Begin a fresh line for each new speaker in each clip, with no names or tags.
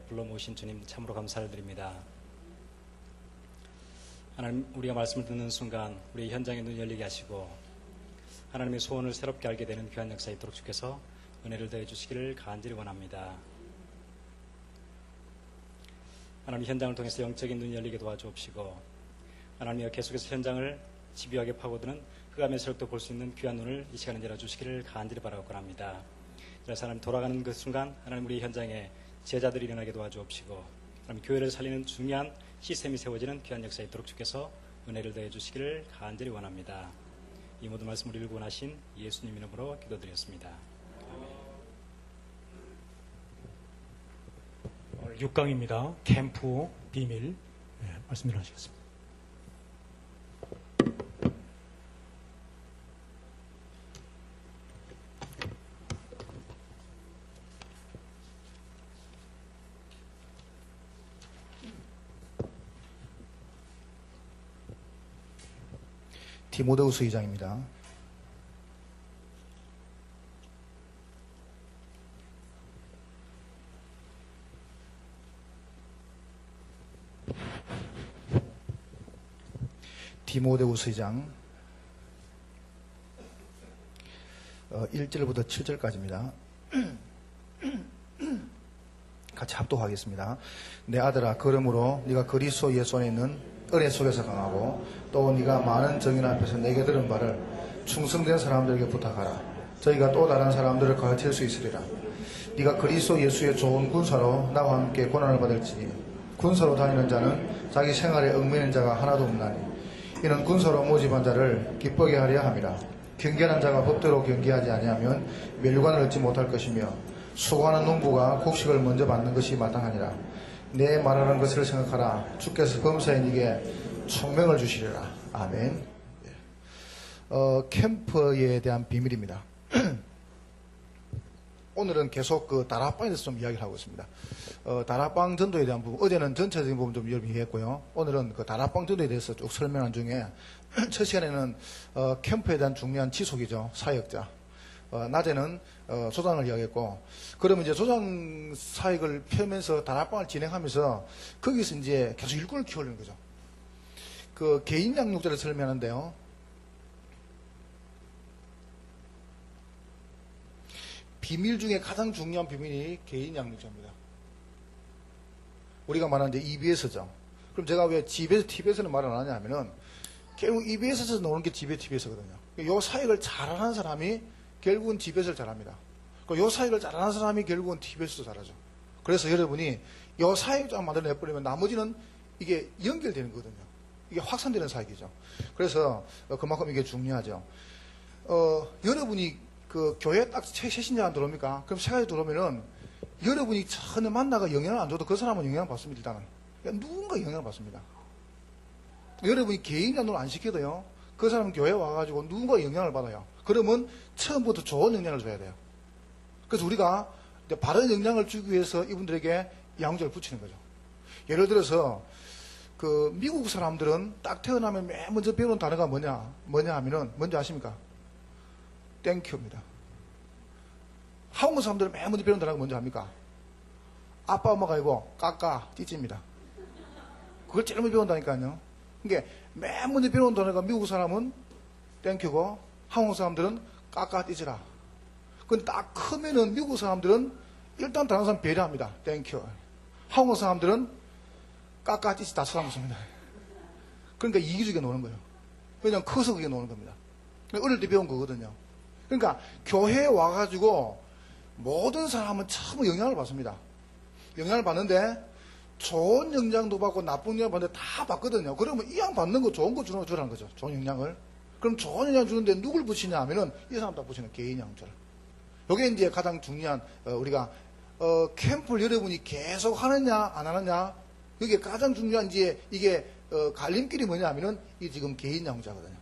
불러 모신 주님 참으로 감사를 드립니다. 하나님, 우리가 말씀을 듣는 순간 우리 현장에 눈 열리게 하시고 하나님의 소원을 새롭게 알게 되는 귀한 역사 있도록 주께서 은혜를 더해 주시기를 간절히 원합니다. 하나님, 현장을 통해서 영적인 눈이 열리게 도와주옵시고 하나님이여 계속해서 현장을 집요하게 파고드는 흑암의 세력도 볼 수 있는 귀한 눈을 이 시간에 열어주시기를 간절히 바라고 합니다. 그래서 하나님, 돌아가는 그 순간 하나님, 우리 현장에 제자들이 일어나게 도와주옵시고 하나님, 교회를 살리는 중요한 시스템이 세워지는 귀한 역사 있도록 주께서 은혜를 더해 주시기를 간절히 원합니다. 이 모든 말씀을 읽고 원하신 예수님 이름으로 기도드렸습니다.
6강입니다. 캠프 비밀. 말씀 들어주시겠습니다.
디모데후서 2장입니다. 디모데후서 2장 1절부터 7절까지입니다. 같이 합독하겠습니다. 내 아들아, 그러므로 네가 그리스도 예수 안에 있는 은혜 속에서 강하고 또 네가 많은 정인 앞에서 내게 들은 바를 충성된 사람들에게 부탁하라. 저희가 또 다른 사람들을 가르칠 수 있으리라. 네가 그리스도 예수의 좋은 군사로 나와 함께 고난을 받을지니 군사로 다니는 자는 자기 생활에 얽매이는 자가 하나도 없나니 이는 군사로 모집한 자를 기쁘게 하려 함이라. 경계하는 자가 법대로 경계하지 아니하면 멸관을 얻지 못할 것이며 수고하는 농부가 곡식을 먼저 받는 것이 마땅하니라. 내 말하는 것을 생각하라. 주께서 범사에 네게 총명을 주시리라. 아멘. 캠프에 대한 비밀입니다. 오늘은 계속 그 다락방에 대해서 좀 이야기를 하고 있습니다. 다락방 전도에 대한 부분, 어제는 전체적인 부분 좀 여러분이 얘기했고요. 오늘은 그 다락방 전도에 대해서 쭉 설명한 중에 첫 시간에는 캠프에 대한 중요한 지속이죠. 사역자. 낮에는 조장을 이야기했고, 그러면 이제 조장 사역을 펴면서 다락방을 진행하면서 거기서 이제 계속 일꾼을 키우는 거죠. 그 개인 양육자를 설명하는데요. 비밀 중에 가장 중요한 비밀이 개인 양육자입니다. 우리가 말하는 이제 EBS죠. 그럼 제가 왜 집에서 TV에서는 말을 안 하냐면은 결국 EBS에서 나오는 게 집에 TV에서거든요. 요 사역을 잘하는 사람이 결국은 집에서 잘합니다. 요 사역을 잘하는 사람이 결국은 TV에서도 잘하죠. 그래서 여러분이 요 사역을 만들어내버리면 나머지는 이게 연결되는 거거든요. 이게 확산되는 사역이죠. 그래서 그만큼 이게 중요하죠. 여러분이 그 교회에 딱 새신자가 들어옵니까? 그럼 새 가지 들어오면은 여러분이 전혀 만나가 영향을 안 줘도 그 사람은 영향을 받습니다. 일단은. 그러니까 누군가 영향을 받습니다. 여러분이 개인 양육을 안 시켜도요. 그 사람은 교회에 와가지고 누군가 영향을 받아요. 그러면 처음부터 좋은 영향을 줘야 돼요. 그래서 우리가 바른 영향을 주기 위해서 이분들에게 양육자를 붙이는 거죠. 예를 들어서 그 미국 사람들은 딱 태어나면 맨 먼저 배우는 단어가 뭐냐 하면은 뭔지 아십니까? 땡큐입니다. 한국 사람들은 맨 먼저 배우는 단어가 뭔지 압니까? 아빠 엄마가 아니고 까까 찌찌입니다. 그걸 제일 먼저 배운다니까요. 그러니까 맨 먼저 배우는 단어가 미국 사람은 땡큐고 한국 사람들은 까까 찌찌라. 근데 딱 크면은 미국 사람들은 일단 다른 사람 배려합니다. 땡큐. 한국 사람들은 까까 찌찌 다 쳐다보습니다. 그러니까 이기주기가 노는 거예요. 왜냐면 커서 그게 노는 겁니다. 어릴 때 배운 거거든요. 그러니까 교회에 와가지고 모든 사람은 참 영향을 받습니다. 영향을 받는데 좋은 영향도 받고 나쁜 영향 받는데 다 받거든요. 그러면 이 양 받는 거 좋은 거 주라는 거죠. 좋은 영향을. 그럼 좋은 영향 주는데 누굴 붙이냐 하면은 이 사람 다 붙이는 개인 양육자를. 이게 이제 가장 중요한 우리가 캠프를 여러분이 계속 하느냐 안 하느냐 이게 가장 중요한 이제 이게 갈림길이 뭐냐 하면은 이 지금 개인 양육자거든요.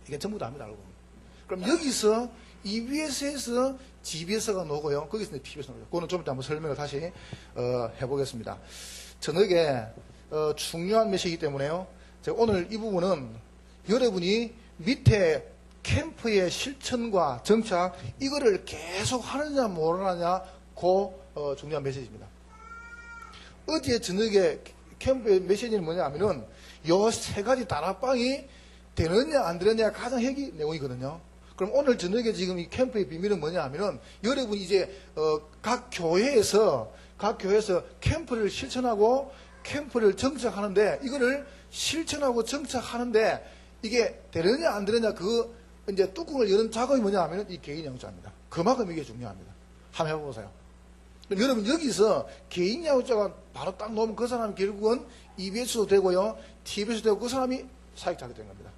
이게 전부 다 압니다. 알고 보면. 그럼 여기서 EBS에서 GBS가 나오고요. 거기서 TV에서 나오죠. 그거는 좀 이따 한번 설명을 다시 해보겠습니다. 저녁에 중요한 메시지이기 때문에요. 제가 오늘 이 부분은 여러분이 밑에 캠프의 실천과 정착 이거를 계속 하느냐 모르느냐 그 중요한 메시지입니다. 어제 저녁에 캠프의 메시지는 뭐냐 하면은 요 세 가지 다락방이 되느냐 안 되느냐 가장 핵이 내용이거든요. 그럼 오늘 저녁에 지금 이 캠프의 비밀은 뭐냐 하면은 여러분이 이제 각 교회에서 캠프를 실천하고 캠프를 정착하는데 이거를 실천하고 정착하는데 이게 되느냐 안 되느냐 그 이제 뚜껑을 여는 작업이 뭐냐 하면은 이 개인 양육자입니다. 그만큼 이게 중요합니다. 한번 해보세요. 그럼 여러분 여기서 개인 양육자가 바로 딱 놓으면 그 사람이 결국은 EBS도 되고요, TBS도 되고 그 사람이 사역자가 되는 겁니다.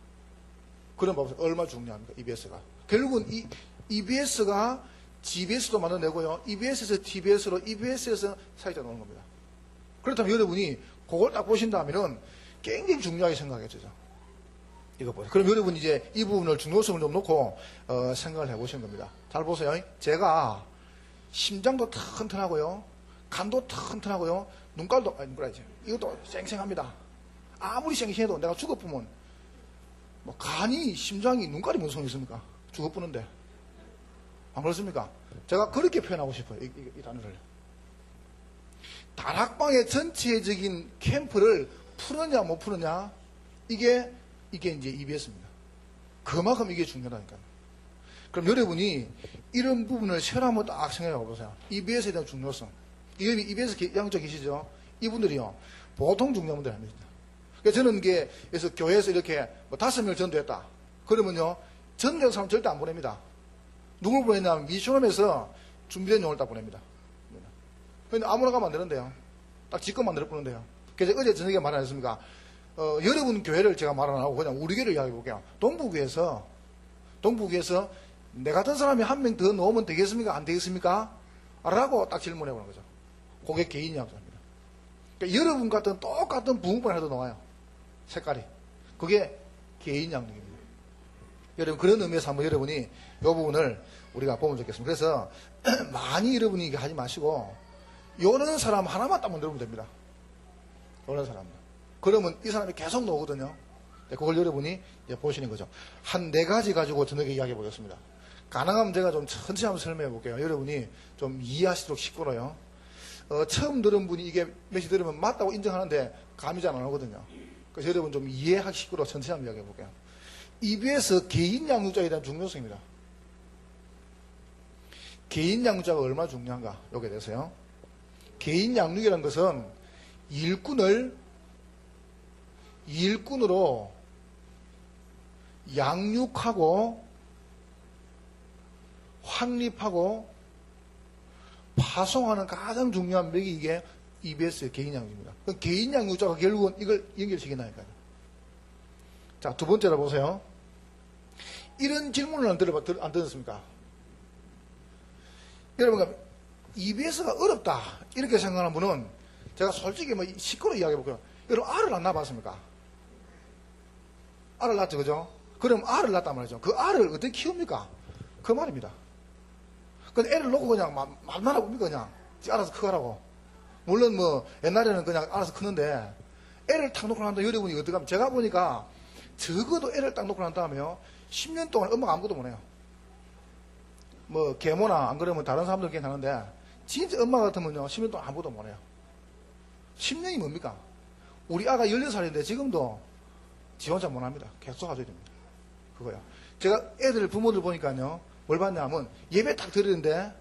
그럼 봐보세요. 얼마나 중요합니까? EBS가. 결국은 이 EBS가 GBS도 만들어내고요, EBS에서 TBS로, EBS에서 사역자 놓는 겁니다. 그렇다면 여러분이 그걸 딱 보신다면은 굉장히 중요하게 생각해주죠. 이거 보세요. 그럼 여러분 이제 이 부분을 중요성을 좀 놓고 생각을 해보시는 겁니다. 잘 보세요. 제가 심장도 튼튼하고요, 간도 튼튼하고요, 눈깔도 이것도 쌩쌩합니다. 아무리 쌩쌩해도 내가 죽어보면 뭐 간이, 심장이, 눈깔이 무슨 소용이 있습니까? 죽어보는데 안 그렇습니까? 제가 그렇게 표현하고 싶어요. 이 단어를. 다락방의 전체적인 캠프를 푸느냐 못 푸느냐, 이게 이제 EBS입니다. 그만큼 이게 중요하다니까요. 그럼 여러분이 이런 부분을 세로 한번 딱 생각해 보세요. EBS에 대한 중요성. EBS 양육자 계시죠? 이분들이요, 보통 중요한 분들 아닙니다. 그러니까 저는 그래서 교회에서 이렇게 뭐 5명을 전도했다. 그러면요, 전도한 사람 절대 안 보냅니다. 누굴 보냈냐면 미션홈에서 준비된 용을 딱 보냅니다. 근데 아무나 가면 안 되는데요. 딱 지껏 만들어 보는데요. 그래서 어제 저녁에 말 안 했습니까? 여러분 교회를 제가 말 안 하고 그냥 우리 교회를 이야기해 볼게요. 동북에서 내 같은 사람이 한 명 더 넣으면 되겠습니까? 안 되겠습니까? 라고 딱 질문해 보는 거죠. 그게 개인 양육자입니다. 그러니까 여러분 같은 똑같은 부흥반 해도 나와요. 색깔이. 그게 개인 양육입니다. 여러분 그런 의미에서 한번 여러분이 이 부분을 우리가 보면 좋겠습니다. 그래서 많이 여러분이 하지 마시고 요런 사람 하나만 딱 만들면 됩니다. 요런 사람. 그러면 이 사람이 계속 나오거든요. 그걸 여러분이 이제 보시는 거죠. 한 4가지 가지고 저녁에 이야기해 보겠습니다. 가능하면 제가 좀 천천히 한번 설명해 볼게요. 여러분이 좀 이해하시도록 쉽고요. 처음 들은 분이 이게 몇시 들으면 맞다고 인정하는데 감이 잘 안 오거든요. 그래서 여러분 좀 이해하기 쉽도록 천천히 한번 이야기해 볼게요. EBS 개인 양육자에 대한 중요성입니다. 개인 양육자가 얼마나 중요한가, 여기에 대해서요. 개인 양육이라는 것은 일꾼으로 양육하고 확립하고 파송하는 가장 중요한 맥이 이게 EBS의 개인 양육입니다. 개인 양육자가 결국은 이걸 연결시킨다니까요. 자, 두 번째로 보세요. 이런 질문을 안 들었습니까? 여러분, EBS가 어렵다 이렇게 생각하는 분은 제가 솔직히 뭐 시끄러워 이야기해 볼게요. 여러분, 알을 안 낳아봤습니까? 알을 낳죠, 그죠? 그럼 알을 낳았단 말이죠. 그 알을 어떻게 키웁니까? 그 말입니다. 근데 애를 놓고 그냥 말만 봅니까? 그냥 알아서 크가라고. 물론 뭐 옛날에는 그냥 알아서 크는데 애를 딱 놓고 난 다음에 여러분이 어떻게 하면, 제가 보니까 적어도 애를 딱 놓고 난 다음에요, 10년 동안 엄마가 아무것도 못 해요. 뭐 계모나 안 그러면 다른 사람들 괜찮은데 진짜 엄마 같으면요 10년 동안 아무것도 못 해요. 10년이 뭡니까? 우리 아가 16살인데 지금도 지 혼자 못 합니다. 계속 가져야 됩니다. 그거요. 제가 애들 부모들 보니까요, 뭘 봤냐면 예배 딱 드리는데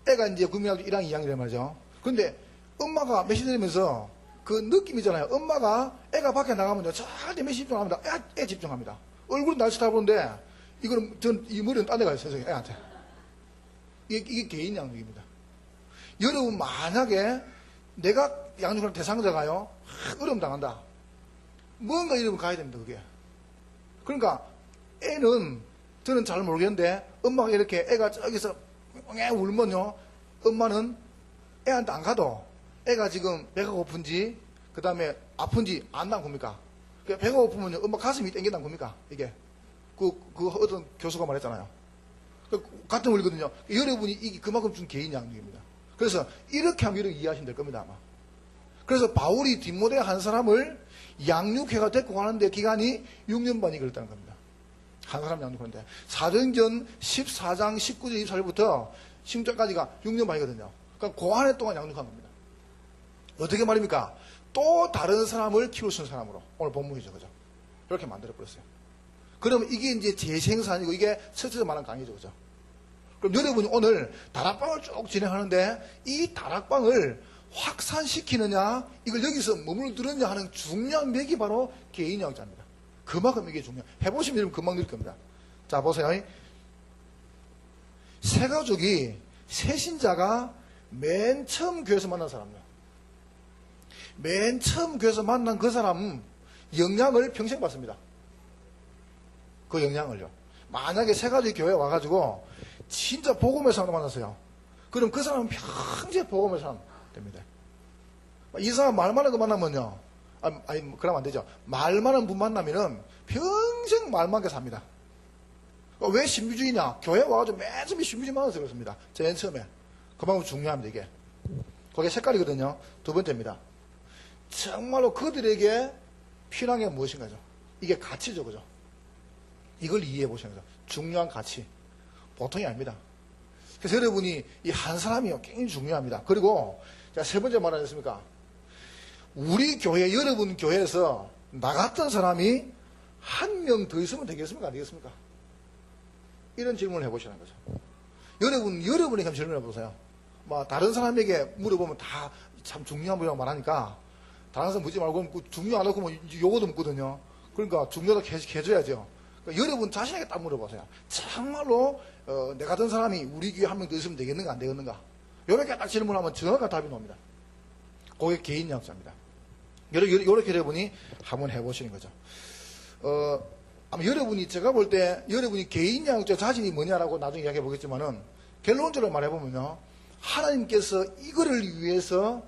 애가 이제 국민학교 1학년 2학년이란 말이죠. 근데 엄마가 메시지 들으면서 그 느낌이잖아요. 엄마가 애가 밖에 나가면요 절대 메시지 집중합니다. 애 집중합니다. 얼굴은 날씨 다 보는데 이거는 이 머리는 딴 데가 있어요. 애한테. 이게 개인 양육입니다. 여러분 만약에 내가 양육하는 대상자가요 어려움 당한다, 뭔가 이러면 가야 됩니다. 그게. 그러니까 애는 저는 잘 모르겠는데 엄마가 이렇게 애가 저기서 울면요 엄마는 애한테 안 가도 애가 지금 배가 고픈지 그 다음에 아픈지 안다는 겁니까? 배가 고프면요 엄마 가슴이 땡긴다는 겁니까? 이게 그 어떤 교수가 말했잖아요. 같은 원리거든요. 여러분이 이게 그만큼 준 개인 양육입니다. 그래서 이렇게 하면 이렇게 이해하시면 될 겁니다, 아마. 그래서 바울이 디모데 한 사람을 양육회가 데리고 가는데 기간이 6년 반이 걸렸다는 겁니다. 한 사람 양육하는데. 사도행전 14장 19절 24절부터 16절까지가 6년 반이거든요. 그러니까 그 한 해 동안 양육한 겁니다. 어떻게 말입니까? 또 다른 사람을 키울 수 있는 사람으로. 오늘 본문이죠. 그죠? 이렇게 만들어버렸어요. 그러면 이게 이제 재생산이고 이게 첫째로 말한 강의죠. 그죠? 그럼 여러분이 오늘 다락방을 쭉 진행하는데 이 다락방을 확산시키느냐, 이걸 여기서 머물들느냐 하는 중요한 맥이 바로 개인영자입니다. 그만큼 이게 중요해요. 해보시면 여러분 금방 늘 겁니다. 자, 보세요. 세 가족이, 세 신자가 맨 처음 교회에서 만난 사람이에요. 맨 처음 교회에서 만난 그 사람은 영향을 평생 받습니다. 그 영향을요. 만약에 세 가지 교회에 와가지고 진짜 복음의 사람을 만났어요. 그럼 그 사람은 평생 복음의 사람 됩니다. 이 사람 말 많은 거 만나면요. 아니, 그러면 안 되죠. 말 많은 분 만나면은 평생 말 많게 삽니다. 왜 신비주의냐? 교회 와가지고 맨 처음에 신비주의 만나서 그렇습니다. 제일 처음에. 그만큼 중요합니다, 이게. 그게 색깔이거든요. 두 번째입니다. 정말로 그들에게 필요한 게 무엇인가죠? 이게 가치죠, 그죠? 이걸 이해해 보시는 거죠. 중요한 가치. 보통이 아닙니다. 그래서 여러분이 이 한 사람이요, 굉장히 중요합니다. 그리고 제가 세 번째 말하셨습니까? 우리 교회, 여러분 교회에서 나갔던 사람이 한 명 더 있으면 되겠습니까? 안 되겠습니까? 이런 질문을 해보시는 거죠. 여러분이 한번 질문해 보세요. 뭐, 다른 사람에게 물어보면 다 참 중요한 분이라고 말하니까, 다른 사람 묻지 말고, 중요 안 하고 뭐, 요거도 묻거든요. 그러니까 중요하다고 해줘야죠. 그러니까 여러분 자신에게 딱 물어보세요. 정말로, 내 같은 사람이 우리 교회 한 명 더 있으면 되겠는가, 안 되겠는가? 요렇게 딱 질문하면 정확한 답이 나옵니다. 그게 개인 양자입니다. 요렇게 여러분이 한번 해보시는 거죠. 아마 여러분이, 제가 볼 때, 여러분이 개인 양자 자신이 뭐냐라고 나중에 이야기해 보겠지만은, 결론적으로 말해보면요. 하나님께서 이거를 위해서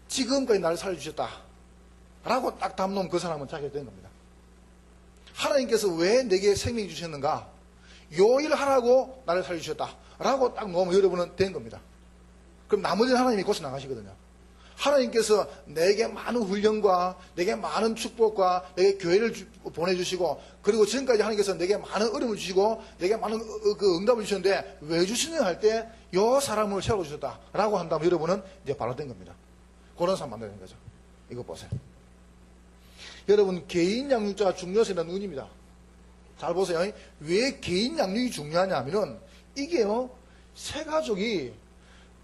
지금까지 나를 살려주셨다. 라고 딱 답 놓으면 그 사람은 자기가 된 겁니다. 하나님께서 왜 내게 생명 주셨는가? 요 일을 하라고 나를 살려주셨다. 라고 딱 놓으면 여러분은 된 겁니다. 그럼 나머지는 하나님이 고쳐 나가시거든요. 하나님께서 내게 많은 훈련과 내게 많은 축복과 내게 교회를 보내주시고 그리고 지금까지 하나님께서 내게 많은 어려움을 주시고 내게 많은 그 응답을 주셨는데 왜 주시느냐 할 때 요 사람을 세워주셨다 라고 한다면 여러분은 이제 바로 된 겁니다. 그런 사람 만나는 거죠. 이거 보세요. 여러분 개인 양육자가 중요해서는 운입니다. 잘 보세요. 왜 개인 양육이 중요하냐 하면은 이게요 세 가족이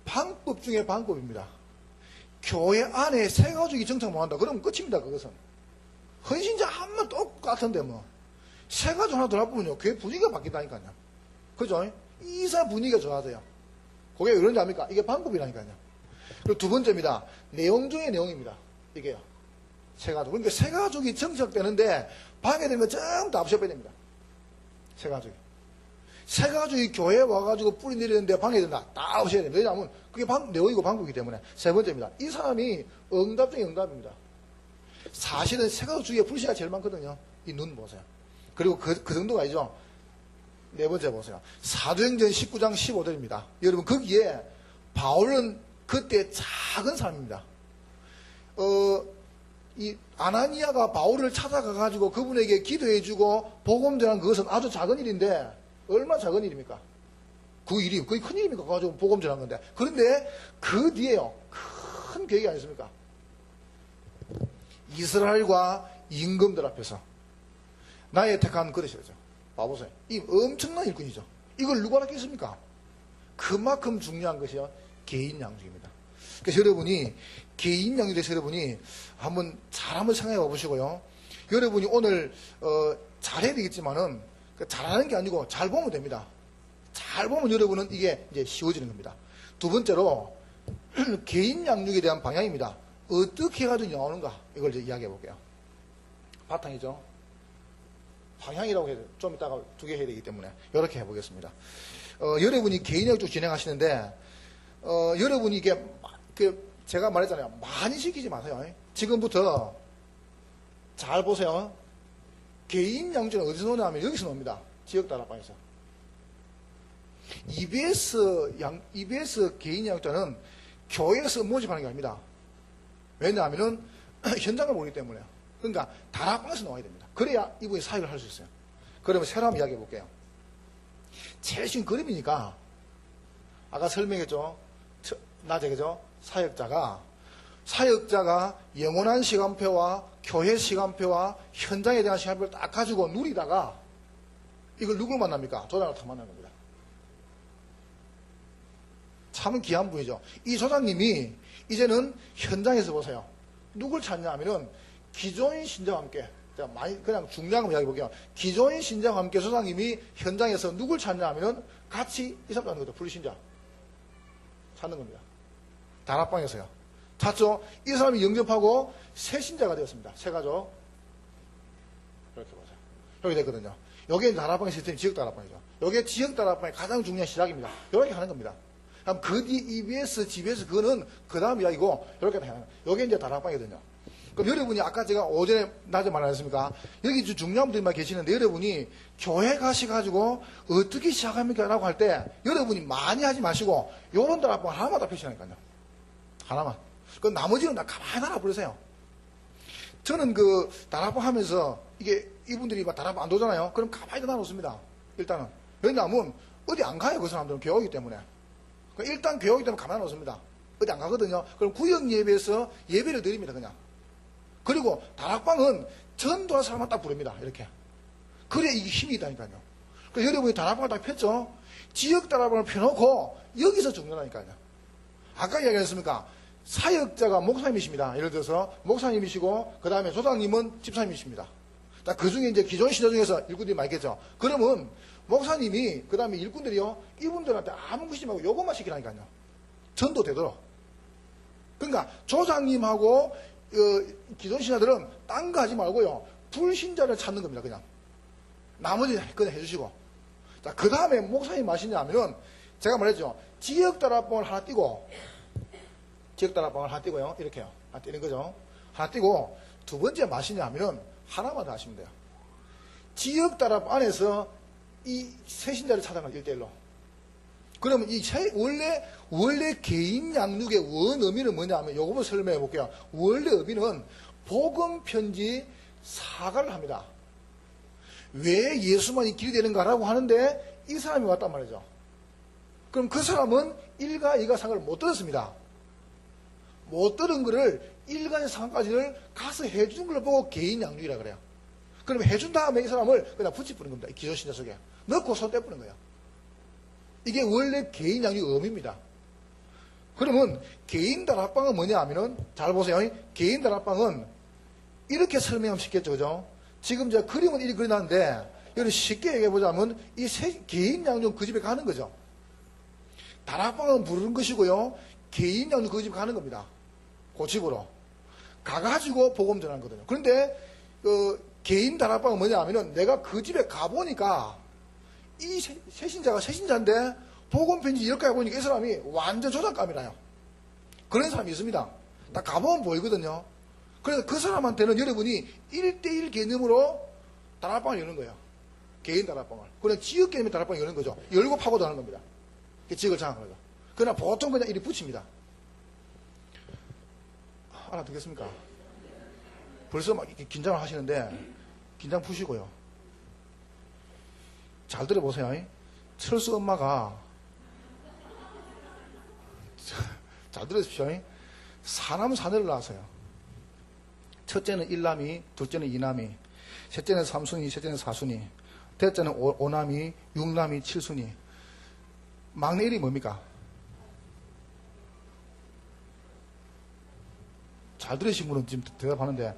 방법 중에 방법입니다. 교회 안에 세 가족이 정착 못한다. 그러면 끝입니다. 그것은. 헌신자 한 명 똑같은데 뭐. 세 가족 하나 더 나쁘면요. 교회 분위기가 바뀐다니까요. 그죠? 이사 분위기가 좋아져요. 그게 왜 그런지 압니까? 이게 방법이라니까요. 그리고 두 번째입니다. 내용 중에 내용입니다. 이게요. 세 가족. 그러니까 세 가족이 정착되는데 방해되는 건 전부 다 없애버려야 됩니다. 세 가족이. 세 가족이 교회에 와가지고 뿌리 내리는데 방해된다. 다 없애야 됩니다. 왜냐하면 그게 내용이고 방법이기 때문에. 세 번째입니다. 이 사람이 응답 중에 응답입니다. 사실은 세 가족 중에 불씨가 제일 많거든요. 이 눈 보세요. 그리고 그 정도가 아니죠. 네 번째 보세요. 사도행전 19장 15절입니다. 여러분 거기에 바울은 그때 작은 사람입니다. 이 아나니아가 바울을 찾아가가지고 그분에게 기도해주고 복음 전한 그것은 아주 작은 일인데 얼마나 작은 일입니까? 그 일이 거의 큰 일입니까? 가지고 복음 전한 건데. 그런데 그 뒤에요 큰 계획이 아니었습니까? 이스라엘과 임금들 앞에서 나의 택한 그릇이죠. 봐보세요. 이 엄청난 일꾼이죠. 이걸 누가 알았겠습니까? 그만큼 중요한 것이요 개인 양육입니다. 그래서 여러분이 개인 양육에 대해서 여러분이 한번 생각해 보시고요. 여러분이 오늘 잘해야 되겠지만은 잘하는 게 아니고 잘 보면 됩니다. 잘 보면 여러분은 이게 이제 쉬워지는 겁니다. 두 번째로 개인 양육에 대한 방향입니다. 어떻게 해가지고 나오는가 이걸 이제 이야기해 볼게요. 바탕이죠. 방향이라고 해야 돼요. 좀 이따가 두 개 해야 되기 때문에 이렇게 해보겠습니다. 여러분이 개인 양육 쪽 진행하시는데 여러분이 이게 제가 말했잖아요. 많이 시키지 마세요. 지금부터 잘 보세요. 개인 양육은 어디서 나오냐면 여기서 나옵니다. 지역 다락방에서. EBS 개인 양육자는 교회에서 모집하는 게 아닙니다. 왜냐하면 현장을 모르기 때문에. 그러니까 다락방에서 나와야 됩니다. 그래야 이분이 사역을 할 수 있어요. 그러면 새로 한번 이야기해 볼게요. 제일 쉬운 그림이니까 아까 설명했죠. 낮에 그죠? 사역자가 사역자가 영원한 시간표와 교회 시간표와 현장에 대한 시간표를 딱 가지고 누리다가 이걸 누굴 만납니까? 조장을 다 만나는 겁니다. 참 귀한 분이죠. 이 조장님이 이제는 현장에서 보세요. 누굴 찾냐 하면은 기존 신자와 함께, 제가 많이 그냥 중요한 거 이야기 볼게요. 기존 신자와 함께 조장님이 현장에서 누굴 찾냐 하면은 같이 이 사람 찾는 거죠. 불신자. 찾는 겁니다. 다락방에서요. 찾죠? 이 사람이 영접하고 새 신자가 되었습니다. 새 가족. 이렇게 보세요. 여기 됐거든요. 여기에 다락방 시스템이 지역 다락방이죠. 여기에 지역 다락방의 가장 중요한 시작입니다. 이렇게 하는 겁니다. 그럼 그 뒤 EBS, GBS 그거는 그 다음 이야기고 이렇게 하는 거예요. 여기 이제 다락방이거든요. 그럼 여러분이 아까 제가 오전에 낮에 말했습니까? 여기 중요한 분들만 계시는데 여러분이 교회 가셔가지고 어떻게 시작합니까? 라고 할 때 여러분이 많이 하지 마시고 요런 다락방 하나만 다 펴시라니까요. 하나만. 그 나머지는 다 가만히 달아버리세요. 저는 그 다락방 하면서 이게 이분들이 막 다락방 안 도잖아요. 그럼 가만히 놔놓습니다. 일단은. 왜냐하면 어디 안 가요. 그 사람들은 교회이기 때문에. 일단 교회이기 때문에 가만히 놔놓습니다. 어디 안 가거든요. 그럼 구역 예배에서 예배를 드립니다. 그냥. 그리고 다락방은 전도할 사람만 딱 부릅니다. 이렇게. 그래야 이게 힘이 있다니까요. 그래서 여러분이 다락방을 딱 폈죠. 지역 다락방을 펴놓고 여기서 죽는다니까요. 아까 이야기했습니까? 사역자가 목사님이십니다. 예를 들어서 목사님이시고 그 다음에 조장님은 집사님이십니다. 그 중에 이제 기존 신자 중에서 일꾼들이 많겠죠. 그러면 목사님이 그 다음에 일꾼들이요 이분들한테 아무 것이 말고 요것만 시키라니까요. 전도 되도록. 그러니까 조장님하고 기존 신자들은 딴 거 하지 말고요 불신자를 찾는 겁니다. 그냥 나머지 그냥 해주시고. 자, 그 다음에 목사님 마시냐 하면은 제가 말했죠. 지역 다락방을 하나 띄고 지역 다락방을 하나 띄고요. 이렇게요. 하나 띄는 거죠. 하나 띄고 두 번째 마시냐 하면은 하나만 더 하시면 돼요. 지역 다락방 안에서 이 새신자를 찾아가요. 1대1로. 그러면 이 원래 개인 양육의 원 의미는 뭐냐 하면 요거만 설명해 볼게요. 원래 의미는 복음 편지 사과를 합니다. 왜 예수만이 길이 되는가라고 하는데 이 사람이 왔단 말이죠. 그럼 그 사람은 1가 2가 상을 못 들었습니다. 못 들은 거를 1가 3까지를 가서 해주는 걸 보고 개인 양육이라 그래요. 그럼 해준 다음에 이 사람을 그냥 붙여뿌리는 겁니다. 기존 신자 속에. 넣고 손 떼뿌리는 거예요. 이게 원래 개인 양육 의미입니다. 그러면 개인 다락방은 뭐냐 하면은 잘 보세요. 개인 다락방은 이렇게 설명하면 쉽겠죠. 그죠? 지금 저 그림은 이렇게 그려놨는데 여기 쉽게 얘기해보자면 이 개인 양육 그 집에 가는 거죠. 다락방은 부르는 것이고요. 개인 양육 그 집에 가는 겁니다. 그 집으로. 가가지고 복음 전하는 거거든요. 그런데 개인 다락방은 뭐냐 하면은 내가 그 집에 가보니까 이 새신자가 새신자인데 복음 편지 이렇게 해보니까 이 사람이 완전 조작감이라요. 그런 사람이 있습니다. 딱 가보면 보이거든요. 그래서 그 사람한테는 여러분이 1대1 개념으로 다락방을 여는 거예요. 개인 다락방을. 그냥 지역 개념의 다락방을 여는 거죠. 열고 파고도 하는 겁니다. 지역을 장악하는 거죠. 그러나 보통 그냥 이리 붙입니다. 알아듣겠습니까? 벌써 막 긴장을 하시는데 긴장 푸시고요. 잘 들어보세요. 철수 엄마가 잘 들으십시오. 사남 사녀를 낳았어요. 첫째는 1남이, 둘째는 2남이, 셋째는 3순이, 셋째는 4순이, 넷째는 5남이, 6남이, 7순이. 막내 이름이 뭡니까? 잘 들으신 분은 지금 대답하는데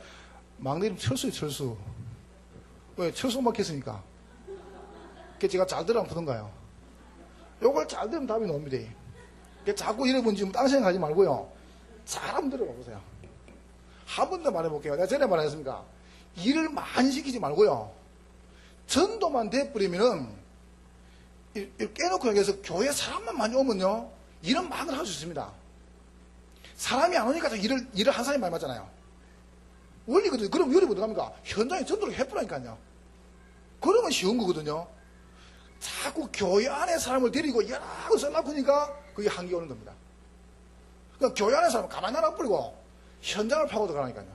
막내 이름 철수예요. 철수. 왜? 철수 엄마 했으니까. 제가 잘 들으면 부던가요. 요걸 잘 들으면 답이 나옵니다. 자꾸 여러분 지금 딴 생각하지 말고요. 잘 한번 들어봐 보세요. 한 번 더 말해볼게요. 내가 전에 말했습니까? 일을 많이 시키지 말고요. 전도만 돼버리면은 깨놓고 얘기해서 교회 사람만 많이 오면요. 일은 막 할 수 있습니다. 사람이 안 오니까 일을 한 사람이 많이 맞잖아요. 원리거든요. 그럼 여러분 어떡합니까? 현장에 전도를 해보라니까요. 그러면 쉬운 거거든요. 자꾸 교회 안에 사람을 데리고 여러 거 써놓고 니까 그게 한계 오는 겁니다. 그러니까 교회 안에 사람 가만히 놔버리고 현장을 파고 들어가니까요.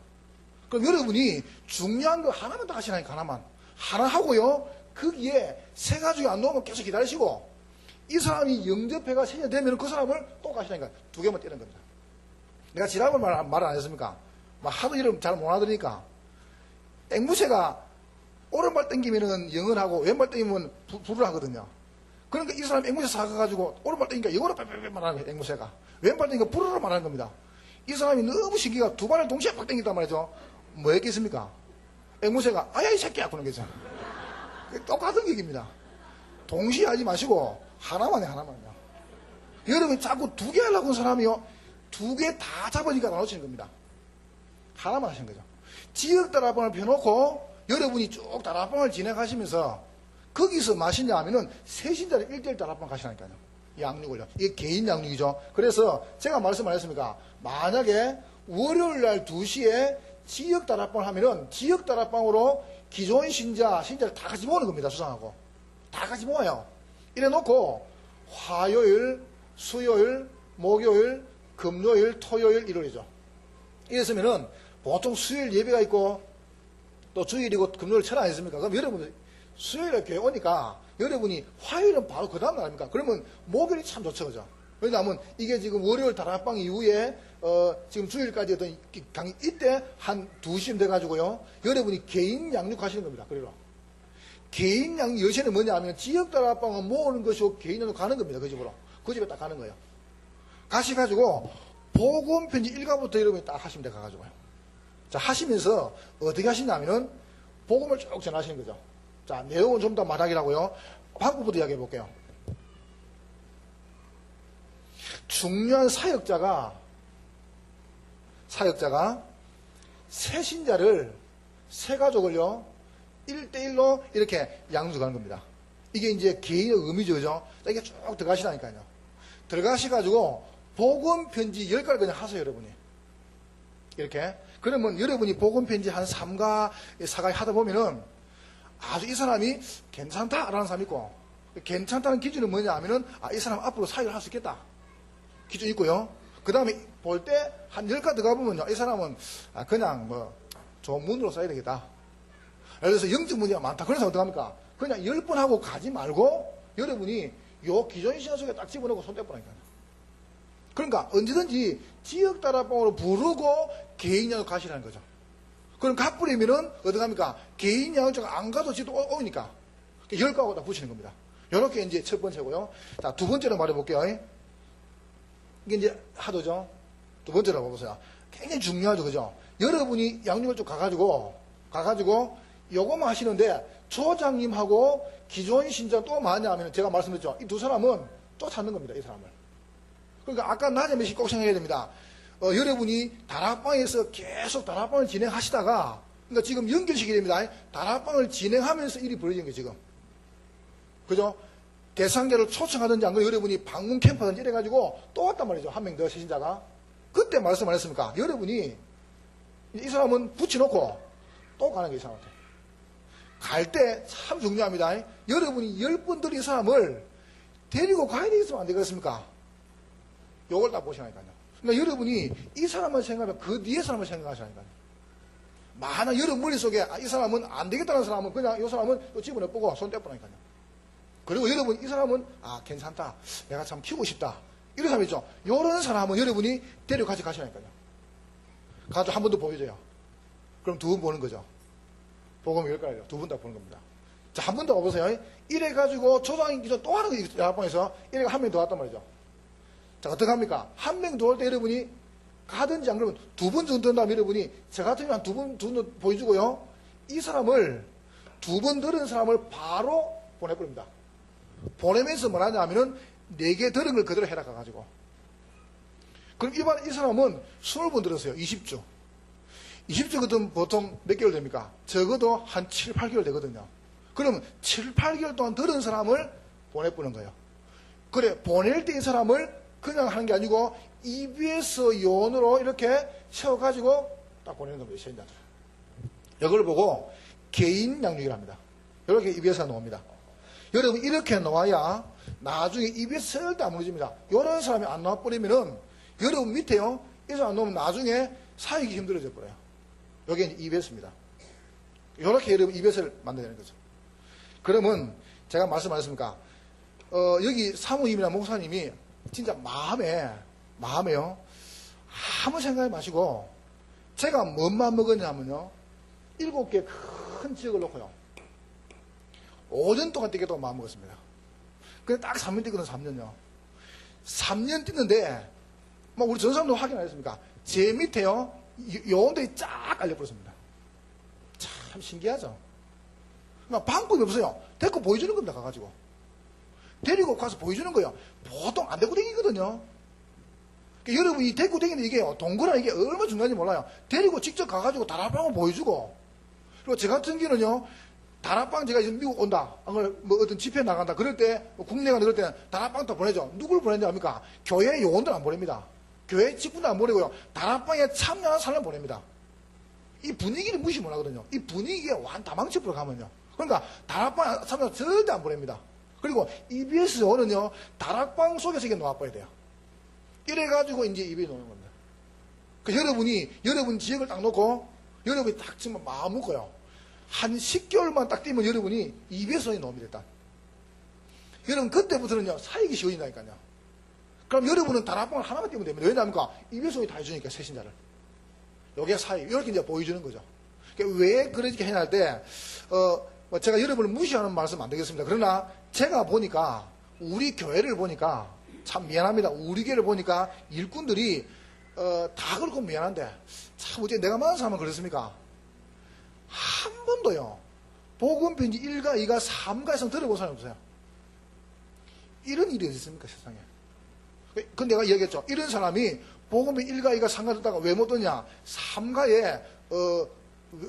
그럼 여러분이 중요한 거 하나만 더 하시라니까 하나만. 하나 하고요. 거기에 세 가지가 안 나오면 계속 기다리시고 이 사람이 영접회가 세냐 되면 그 사람을 또 가시라니까 두 개만 떼는 겁니다. 내가 지난번 말 안 했습니까? 막 하도 이름 잘 못 알아들으니까. 앵무새가 오른발 땡기면은 영언하고 왼발 땡기면 불을 하거든요. 그러니까 이 사람이 앵무새 사가가지고 오른발 땡기니까 영어로 빼빼빼 말하는 거예요, 앵무새가. 왼발 땡기니까 불으로 말하는 겁니다. 이 사람이 너무 신기가 두 발을 동시에 팍 땡긴단 말이죠. 뭐 했겠습니까? 앵무새가 아야 이 새끼야 그런 거죠. 똑같은 얘기입니다. 동시에 하지 마시고 하나만 해, 하나만요. 여러분이 자꾸 두 개 하려고 한 사람이요, 두 개 다 잡으니까 나눠지는 겁니다. 하나만 하시는 거죠. 지역 다락방을 펴놓고 여러분이 쭉 다락방을 진행하시면서 거기서 마시냐 하면은 세신자를 1대1 다락방 가시라니까요. 양육을요. 이게 개인 양육이죠. 그래서 제가 말씀 안 했습니까? 만약에 월요일 날 2시에 지역 다락방을 하면은 지역 다락방으로 기존 신자를 다 같이 모으는 겁니다. 수상하고. 다 같이 모아요. 이래 놓고 화요일, 수요일, 목요일, 금요일, 토요일, 일요일이죠. 이랬으면은 보통 수요일 예배가 있고 또 주일이고 금요일 철 아니십니까? 그럼 여러분들 수요일에 교회 오니까 여러분이 화요일은 바로 그 다음 날 아닙니까? 그러면 목요일이 참 좋죠, 그죠? 왜냐하면 이게 지금 월요일 다락방 이후에 지금 주일까지 어떤 강의 이때 한 2시쯤 돼가지고요, 여러분이 개인 양육하시는 겁니다. 그래로 개인 양육 여시는 뭐냐 하면 지역 다락방을 모으는 것이고 개인 양육 가는 겁니다. 그 집으로. 그 집에 딱 가는 거예요. 가셔가지고 복음 편지 1가부터 여러분이 딱 하시면 돼, 가가지고요. 자, 하시면서 어떻게 하시냐면은 복음을 쭉 전하시는 거죠. 자, 내용은 좀 더 말하기라고요. 방법부터 이야기해 볼게요. 중요한 사역자가 새 신자를, 새 가족을요 1대1로 이렇게 양육하는 겁니다. 이게 이제 개인의 의미죠, 그죠? 자, 이게 쭉 들어가시라니까요. 들어가셔가지고 복음 편지 10가지 그냥 하세요, 여러분이. 이렇게. 그러면 여러분이 복음 편지 한 3가, 4가 하다 보면은 아주 이 사람이 괜찮다라는 사람이 있고, 괜찮다는 기준은 뭐냐 하면은, 아, 이 사람 앞으로 사역을 할 수 있겠다. 기준이 있고요. 그 다음에 볼 때 한 10가 들어가 보면요, 이 사람은 그냥 뭐 좋은 문으로 써야 되겠다. 예를 들어서 영적 문제가 많다. 그래서 어떡합니까? 그냥 10번 하고 가지 말고 여러분이 요 기존 신앙 속에 딱 집어넣고 손 떼보라니까요. 그러니까 언제든지 지역 다락방으로 부르고 개인 양육 가시라는 거죠. 그럼 가버리면은 어떡합니까? 개인 양육자가 안 가도 지도 오니까 10가하고 다 붙이는 겁니다. 요렇게 이제 첫 번째고요. 자, 두 번째로 말해볼게요. 이게 이제 하도죠. 두 번째로 봐보세요. 굉장히 중요하죠, 그죠? 여러분이 양육을 쭉 가가지고 요거만 하시는데 조장님하고 기존 신자 또 뭐하냐 하면 제가 말씀드렸죠. 이 두 사람은 쫓아는 겁니다, 이 사람을. 그러니까 아까 낮에 몇 시 꼭 생각해야 됩니다. 여러분이 다락방에서 계속 다락방을 진행하시다가, 그러니까 지금 연결시켜야 됩니다. 다락방을 진행하면서 일이 벌어지는 거예요, 지금. 그죠? 대상자를 초청하든지 안 그러면 여러분이 방문 캠프하든지 이래가지고 또 왔단 말이죠. 한 명 더 세신자가. 그때 말씀 안 했습니까? 여러분이 이 사람은 붙여놓고 또 가는 거예요, 이 사람한테. 갈 때 참 중요합니다. 여러분이 10분들 이 사람을 데리고 가야 되겠으면 안 되겠습니까? 요걸 다 보시라니까요. 그러니까 여러분이 이 사람만 생각하면 그 뒤에 사람을 생각하시라니까요. 만약 여러분 머릿속에 이 사람은 안 되겠다는 사람은 그냥 이 사람은 또 집어넣고 손 떼보라니까요. 그리고 여러분 이 사람은 괜찮다. 내가 참 키우고 싶다. 이런 사람 있죠. 이런 사람은 여러분이 데리고 같이 가시라니까요. 가서 한 번 더 보여줘요. 그럼 두 번 보는 거죠. 복음 10가지요. 두 번 다 보는 겁니다. 자, 한 번 더 와보세요. 이래가지고 조장인 기존 또 하는 거 야합방에서 이래가 한 명 더 왔단 말이죠. 자, 어떡합니까? 한 명 더 올 때 여러분이 가든지 안 그러면 두 번 정도 된다면 여러분이 저 같으면 한 두 번 보여주고요. 이 사람을 두 번 들은 사람을 바로 보내버립니다. 보내면서 뭘 하냐 하면은 4개 들은 걸 그대로 해라 가가지고. 그럼 이 사람은 20번 들었어요. 20주. 20주거든 보통 몇 개월 됩니까? 적어도 한 7, 8개월 되거든요. 그러면 7, 8개월 동안 들은 사람을 보내보는 거예요. 그래, 보낼 때 이 사람을 그냥 하는 게 아니고 EBS 요원으로 이렇게 세워가지고 딱 보내는 겁니다. 시행자들. 이걸 보고 개인 양육이랍니다. 이렇게 EBS가 나옵니다. 여러분 이렇게 나와야 나중에 EBS 쓸 때 안 무너집니다. 이런 사람이 안 나와버리면은 여러분 밑에요. 이 사람 안 나오면 나중에 사역이 힘들어져 버려요. 여기 이제 EBS입니다. 이렇게 여러분 EBS를 만들어내는 거죠. 그러면 제가 말씀하셨습니까? 여기 사모님이나 목사님이 진짜 마음에요. 아무 생각하지 마시고, 제가 뭔만 먹었냐면요, 7개 큰 지역을 놓고요, 5년 동안 뛰겠다고 마음 먹었습니다. 근데 딱 3년 뛰거든, 3년요. 3년 뛰는데, 막 우리 전 사람도 확인 안 했습니까? 제 밑에요, 요원들이 쫙 깔려버렸습니다. 참 신기하죠? 막 방법이 없어요. 데리고 보여주는 겁니다, 가가지고. 데리고 가서 보여주는 거예요. 보통 안 데리고 다니거든요. 그러니까 여러분이 데리고 다니는 이게 동거나 이게 얼마나 중요한지 몰라요. 데리고 직접 가가지고 다락방을 보여주고. 그리고 저 같은 경우는요, 다락방 제가 이제 미국 온다. 뭐 어떤 집회 나간다. 그럴 때, 뭐 국내 간다. 그럴 때는 다락방 또 보내죠. 누굴 보내는지 압니까? 교회 요원들 안 보냅니다. 교회 직분도 안 보내고요. 다락방에 참여한 사람 보냅니다. 이 분위기를 무시 못 하거든요. 이 분위기에 완다 망쳐버려 가면요. 그러니까 다락방 참여 절대 안 보냅니다. 그리고 EBS는요, 다락방 속에서 이게 놓아봐야 돼요. 이래가지고 이제 EBS 놓는 겁니다. 그 여러분 지역을 딱 놓고, 여러분이 딱 지금 마음 먹어요. 한 10개월만 딱 뛰면 여러분이 EBS에 놓습니다, 일단. 여러분, 그때부터는요, 사이기 쉬워진다니까요. 그럼 여러분은 다락방을 하나만 뛰면 됩니다. 왜냐합니까? EBS에 다 해주니까, 새신자를. 요게 사이, 이렇게 이제 보여주는 거죠. 그러니까 왜 그렇게 해야 할 때, 뭐 제가 여러분을 무시하는 말씀 안 되겠습니다. 그러나 제가 보니까, 우리 교회를 보니까, 참 미안합니다. 우리 교회를 보니까 일꾼들이, 다 그렇고 미안한데, 참, 어째 내가 많은 사람은 그렇습니까? 한 번도요, 복음편지 1가, 2가, 3가 이상 들어본 사람이 없어요. 이런 일이 어디 있습니까, 세상에? 근데 내가 얘기했죠. 이런 사람이 복음편 1가, 2가, 3가 듣다가 왜 못 듣냐? 3가에,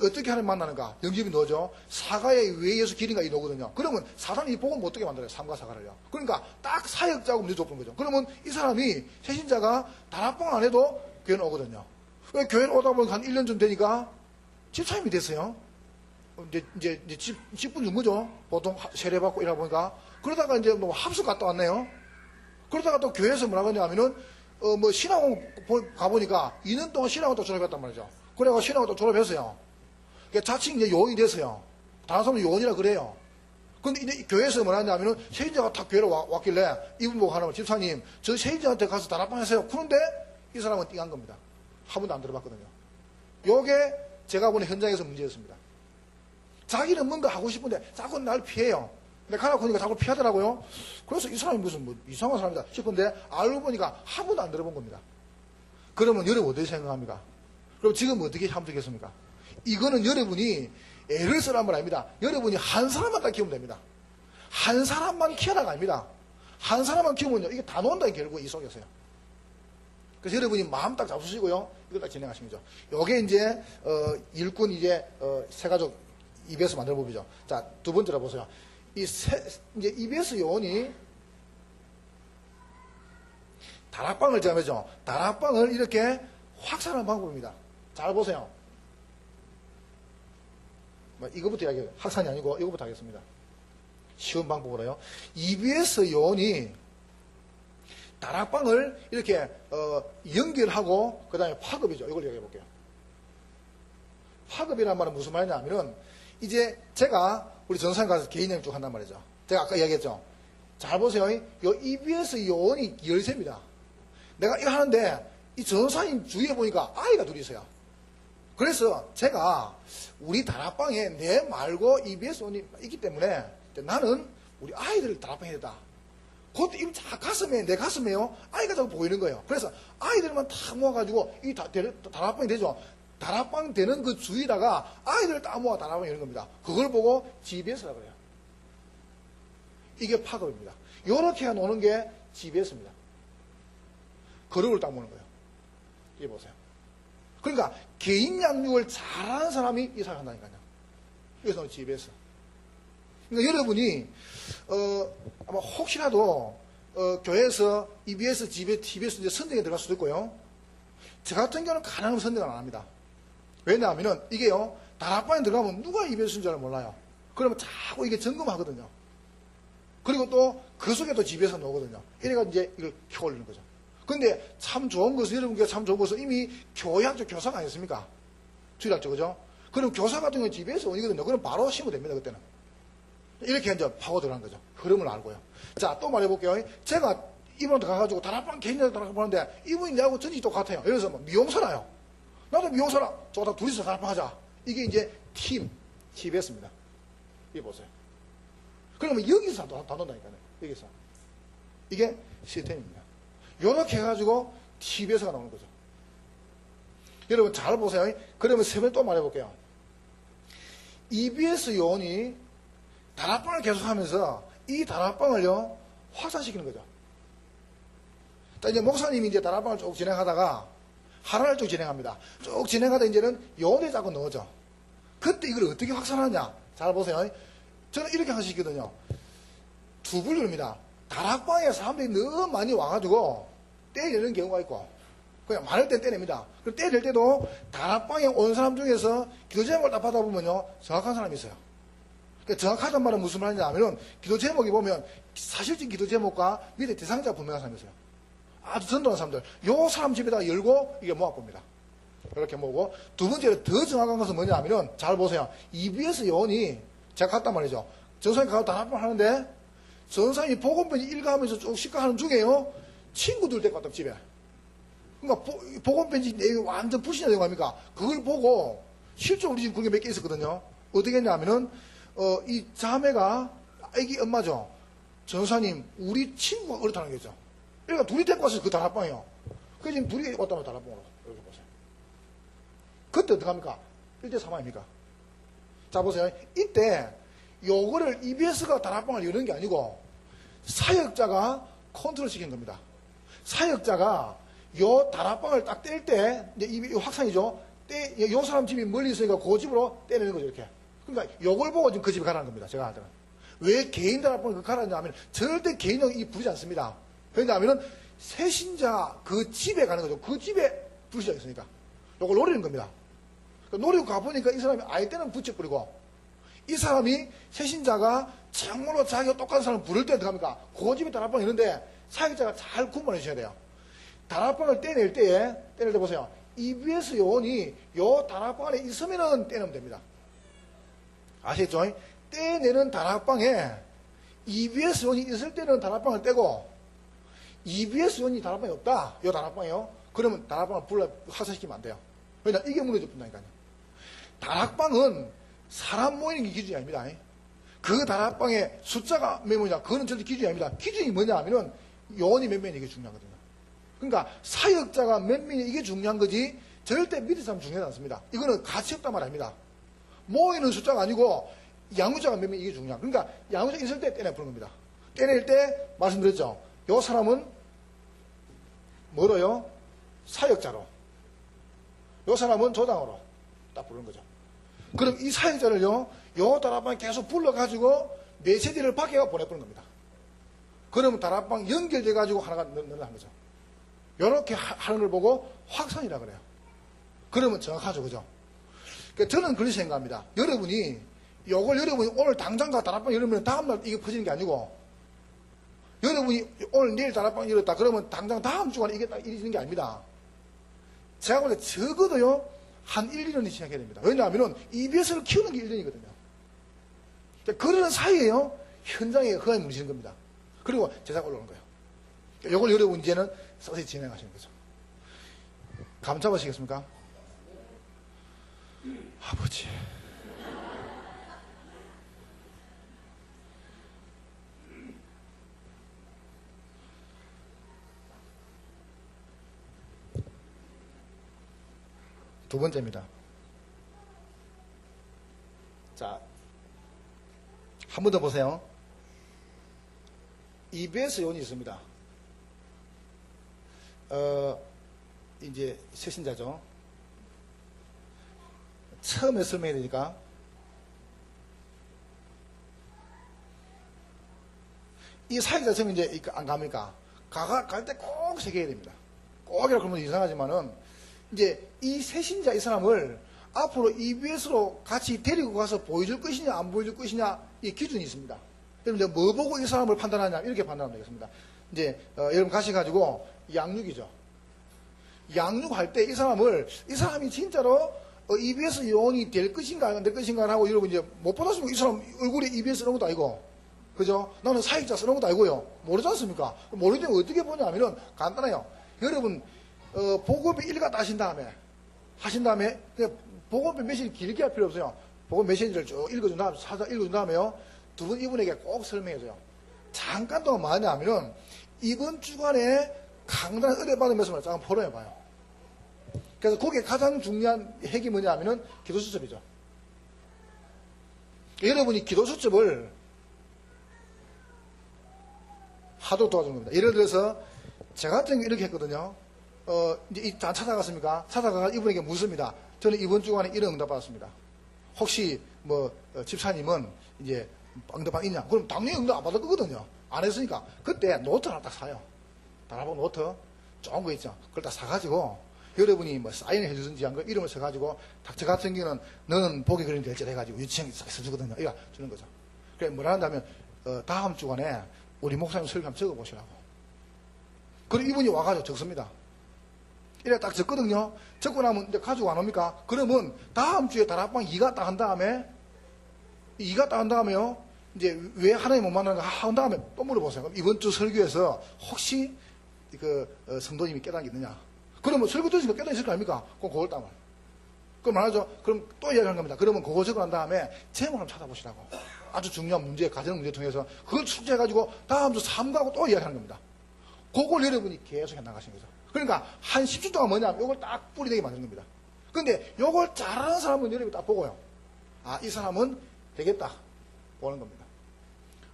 어떻게 하나님 만나는가? 영접이 너죠. 4가에 왜 예수 길인가 이 너거든요. 그러면 사단이 이 복음 못 듣게 만들어요. 3가, 4가를요. 그러니까 딱 사역자고 문제 좁은 거죠. 그러면 이 사람이, 새신자가 다락방 안 해도 교회는 오거든요. 교회는 오다 보니까 한 1년쯤 되니까 집사님이 됐어요. 이제 집분 준 거죠. 보통 세례 받고 이러다 보니까. 그러다가 이제 뭐 합숙 갔다 왔네요. 그러다가 또 교회에서 뭐라고 하냐면은, 뭐 신학원 가보니까 2년 동안 신학원 또 졸업했단 말이죠. 그래가지고 신학원 또 졸업했어요. 자칭 이제 요원이 됐어요. 다른 사람은 요원이라 그래요. 근데 이제 교회에서 뭐라 하냐면은 세인자가 딱 교회로 왔길래 이분 보고 하나만 집사님, 저 세인자한테 가서 다락방 하세요. 그런데 이 사람은 띵한 겁니다. 한 번도 안 들어봤거든요. 요게 제가 보는 현장에서 문제였습니다. 자기는 뭔가 하고 싶은데 자꾸 날 피해요. 근데 가라고 하니까 자꾸 피하더라고요. 그래서 이 사람이 무슨 뭐 이상한 사람이다 싶은데 알고 보니까 한 번도 안 들어본 겁니다. 그러면 여러분 어떻게 생각합니까? 그럼 지금 어떻게 하면 되겠습니까? 이거는 여러분이 애를 쓰란 말 아닙니다. 여러분이 한 사람만 딱 키우면 됩니다. 한 사람만 키워라가 아닙니다. 한 사람만 키우면요, 이게 다 논다, 결국 이 속에서요. 그래서 여러분이 마음 딱 잡수시고요, 이거 딱 진행하시면 되죠. 요게 이제, 일꾼 이제, 세가족 EBS 만들어 보죠. 자, 두 번째로 보세요. 이제 EBS 요원이 다락방을 짜매죠. 다락방을 이렇게 확산하는 방법입니다. 잘 보세요. 이거부터 이야기해요. 확산이 아니고 이거부터 하겠습니다. 쉬운 방법으로요. EBS 요원이 다락방을 이렇게 연결하고 그 다음에 파급이죠. 이걸 얘기해 볼게요. 파급이란 말은 무슨 말이냐 하면은 이제 제가 우리 전사님 가서 개인 양쪽 한단 말이죠. 제가 아까 이야기했죠. 잘 보세요. 요 EBS 요원이 열쇠입니다. 내가 이거 하는데 이 전사님 주위에 보니까 아이가 둘이 있어요. 그래서 제가 우리 다락방에 내 말고 EBS 요원이 있기 때문에 나는 우리 아이들을 다락방에 해야 된다. 그것도 내 가슴에요. 아이가 자꾸 보이는 거예요. 그래서 아이들만 탁 모아가지고 이 다락방이 되죠. 다락방 되는 그 주위다가 아이들을 딱 모아 다락방에 이런 겁니다. 그걸 보고 GBS라고 그래요. 이게 파급입니다. 요렇게 노는 게 GBS입니다. 그룹을 딱 모는 거예요. 이게 보세요. 그러니까 개인 양육을 잘하는 사람이 이 사람 한다니까요. 이것은 GBS. 그러니까 여러분이 아마 혹시라도 교회에서 EBS, GBS, TBS 이제 선정에 들어갈 수도 있고요. 저 같은 경우는 가능하면 선정을 안 합니다. 왜냐하면은 이게요, 다락방에 들어가면 누가 EBS인 줄 몰라요. 그러면 자꾸 이게 점검하거든요. 그리고 또 그 속에 또 GBS가 나오거든요. 이래가지고 이제 이걸 켜 올리는 거죠. 근데 참 좋은 것은, 여러분께 참 좋은 것은 이미 교회학적 교사가 아니었습니까? 주일학적, 그죠? 그럼 교사 같은 경우는 GBS 원이거든요. 그럼 바로 심으면 됩니다, 그때는. 이렇게 이제 파고 들어간 거죠. 흐름을 알고요. 자, 또 말해볼게요. 제가 이분한테 가가지고 다락방 개인적으로 다락방 보는데 이분이 내하고 전직이 똑같아요. 예를 들어서 뭐 미용사나요. 나도 미용사라. 저다 둘이서 다락방 하자. 이게 이제 팀, TBS입니다. 이거 보세요. 그러면 여기서 다 논다니까요. 여기서. 이게 시스템입니다. 요렇게 해가지고 TBS가 나오는 거죠. 여러분 잘 보세요. 그러면 세 번 또 말해볼게요. EBS 요원이 다락방을 계속하면서 이 다락방을요 확산시키는 거죠. 자, 이제 목사님이 이제 다락방을 쭉 진행하다가 하나를 쭉 진행합니다. 쭉 진행하다 이제는 요원에 자꾸 넣어져. 그때 이걸 어떻게 확산하냐? 잘 보세요. 저는 이렇게 하시거든요. 두 분류입니다. 다락방에 사람들이 너무 많이 와가지고 때리는 경우가 있고 그냥 많을 땐 때립니다. 그럼 때릴 때도 다락방에 온 사람 중에서 기도 제목을 딱 받아보면요 정확한 사람이 있어요. 그러니까 정확하단 말은 무슨 말이냐 하면은 기도 제목이 보면 사실적인 기도 제목과 밑에 대상자가 분명한 사람이 있어요. 아주 전도한 사람들. 요 사람 집에다가 열고 이게 모아봅니다. 이렇게 모으고 두 번째로 더 정확한 것은 뭐냐 하면은 잘 보세요. EBS 요원이 제가 갔단 말이죠. 전사님 가서 다락방 하는데 전사님이 복음편지 읽어가면서 쭉 식가하는 중에요 친구들 데리고 왔다 집에. 그러니까 복음편지 내용이 완전 불신자 되고 합니까? 그걸 보고 실제로 우리 집 그게 몇 개 있었거든요. 어떻게 했냐면은 이 자매가 애기 엄마죠. 전사님 우리 친구가 그렇다는 거죠. 그러니까 둘이 데리고 왔어요. 그 다락방이요. 그래서 지금 둘이 왔다면 다락방으로 이렇게 보세요. 그때 어떡합니까? 1대3 아닙니까? 자 보세요. 이때 요거를 EBS가 다락방을 여는 게 아니고 사역자가 컨트롤 시킨 겁니다. 사역자가 요 다락방을 딱 뗄 때 이제 이 확산이죠. 요 사람 집이 멀리 있으니까 그 집으로 때리는 거죠. 이렇게. 그러니까 요걸 보고 지금 그 집에 가라는 겁니다. 제가 하더라. 왜 개인 다락방을 가라냐 하면 절대 개인이 부르지 않습니다. 왜냐하면 새신자 그 집에 가는 거죠. 그 집에 불신자가 있으니까. 요걸 노리는 겁니다. 노리고 가보니까 이 사람이 아예 때는 붙여버리고 이 사람이 새신자가 정말로 자기가 똑같은 사람을 부를 때 어떡합니까? 그 집에 다락방이 있는데 사역자가 잘 구분해 주셔야 돼요. 다락방을 떼낼 때 보세요. EBS 요원이 요 다락방 안에 있으면은 떼내면 됩니다. 아시겠죠? 떼내는 다락방에 EBS 요원이 있을 때는 다락방을 떼고 EBS 요원이 다락방이 없다. 요 다락방이요. 그러면 다락방을 불러 확산시키면 안 돼요. 왜냐? 이게 무너져 본다니까요. 다락방은 사람 모이는 게 기준이 아닙니다. 그 다락방의 숫자가 몇 명이냐, 그거는 절대 기준이 아닙니다. 기준이 뭐냐 하면은 요원이 몇 명이 이게 중요하거든요. 그러니까 사역자가 몇 명이 이게 중요한 거지 절대 밑에 사람 중요하지 않습니다. 이거는 가치 없단 말 아닙니다. 모이는 숫자가 아니고 양육자가 몇 명이 이게 중요한. 그러니까 양육자 있을 때 떼내부는 겁니다. 떼낼 때 말씀드렸죠. 요 사람은 뭐로요? 사역자로. 요 사람은 조장으로 딱 부르는 거죠. 그럼 이 사역자를요, 요 다락방에 계속 불러가지고 메시지를 밖에가 보내버리는 겁니다. 그러면 다락방 연결돼가지고 하나가 늘어나는 거죠. 요렇게 하는 걸 보고 확산이라 그래요. 그러면 정확하죠, 그죠? 그러니까 저는 그렇게 생각합니다. 여러분이 오늘 당장 다락방 열으면 다음날 이게 퍼지는 게 아니고, 여러분이 오늘 내일 다락방 열었다 그러면 당장 다음 주간에 이게 딱 이루어지는 게 아닙니다. 제가 볼 때 적어도요, 한 1, 2년이 지나게 됩니다. 왜냐하면 EBS를 키우는 게 1년이거든요. 그러는 사이에요, 현장에 허가에 무너지는 겁니다. 그리고 제사가 올라오는 거예요. 이걸 여러분 이제는 서서히 진행하시는 거죠. 감 잡으시겠습니까? 아버지. 두 번째입니다. 자, 한 번 더 보세요. EBS 요원이 있습니다. 이제 새신자죠. 처음에 설명해야 되니까. 이 사역자 처음 이제 안 갑니까? 갈 때 꼭 새겨야 됩니다. 꼭이라 그러면 이상하지만은, 이제 이 새신자 이 사람을 앞으로 EBS로 같이 데리고 가서 보여줄 것이냐 안 보여줄 것이냐 이 기준이 있습니다. 그럼 이제 뭐 보고 이 사람을 판단하냐 이렇게 판단하면 되겠습니다. 이제 여러분 가셔가지고 양육이죠. 양육할 때 이 사람이 진짜로 EBS 요원이 될 것인가 안 될 것인가 하고 여러분 이제 못 받았으면 이 사람 얼굴에 EBS 이런 것도 아니고 그죠? 나는 사역자 쓰는 것도 아니고요. 모르지 않습니까? 모르면 어떻게 보냐면은 간단해요. 여러분, 복음이 읽었다 하신 다음에, 그냥 복음 메시지 길게 할 필요 없어요. 복음 메시지를 쭉 읽어준 다음에, 살짝 읽어준 다음에요. 두 분 이분에게 꼭 설명해줘요. 잠깐 동안 뭐 하냐면은, 이번 주간에 강단 의뢰받은 말씀을 잠깐 포럼해봐요. 그래서 거기에 가장 중요한 핵이 뭐냐면은 기도 수첩이죠. 여러분이 기도 수첩을 하도록 도와주는 겁니다. 예를 들어서 제가 같은 경우 이렇게 했거든요. 이제 다 찾아갔습니까? 찾아가서 이분에게 묻습니다. 저는 이번 주간에 이런 응답 받았습니다. 혹시 집사님은 이제 응답 있냐? 그럼 당연히 응답 안 받을 거거든요. 안 했으니까 그때 노트 하나 딱 사요. 단합봉 노트 좋은 거 있죠. 그걸 딱 사가지고 여러분이 뭐 사인을 해주든지 한 거 이름을 써가지고 저 같은 경우는 너는 보기 그림 될지라 해가지고 유치원에 써주거든요. 이거 주는 거죠. 그래 뭐라 한다면 다음 주간에 우리 목사님 설교 한번 적어보시라고. 그리고 이분이 와가지고 적습니다. 이래 딱 적거든요. 적고 나면 이제 가지고 안 옵니까? 그러면 다음 주에 다락방 2가 딱 한 다음에요. 이제 왜 하나님 못 만나는가 한 다음에 또 물어보세요. 그럼 이번 주 설교에서 혹시 성도님이 깨달은 게 있느냐? 그러면 설교 들으시니까 깨달아 있을 거 아닙니까? 그럼 그걸 따면. 그럼 말하죠. 그럼 또 이야기하는 겁니다. 그러면 그거 적고 난 다음에 제목을 한번 찾아보시라고. 아주 중요한 문제, 가정 문제 통해서 그걸 숙제해가지고 다음 주 3가고 또 이야기하는 겁니다. 그걸 여러분이 계속 해나가신 거죠. 그러니까 한 10주 동안 뭐냐면 이걸 딱 뿌리되게 만드는 겁니다. 근데 이걸 잘하는 사람은 여러분이 딱 보고요. 아, 이 사람은 되겠다. 보는 겁니다.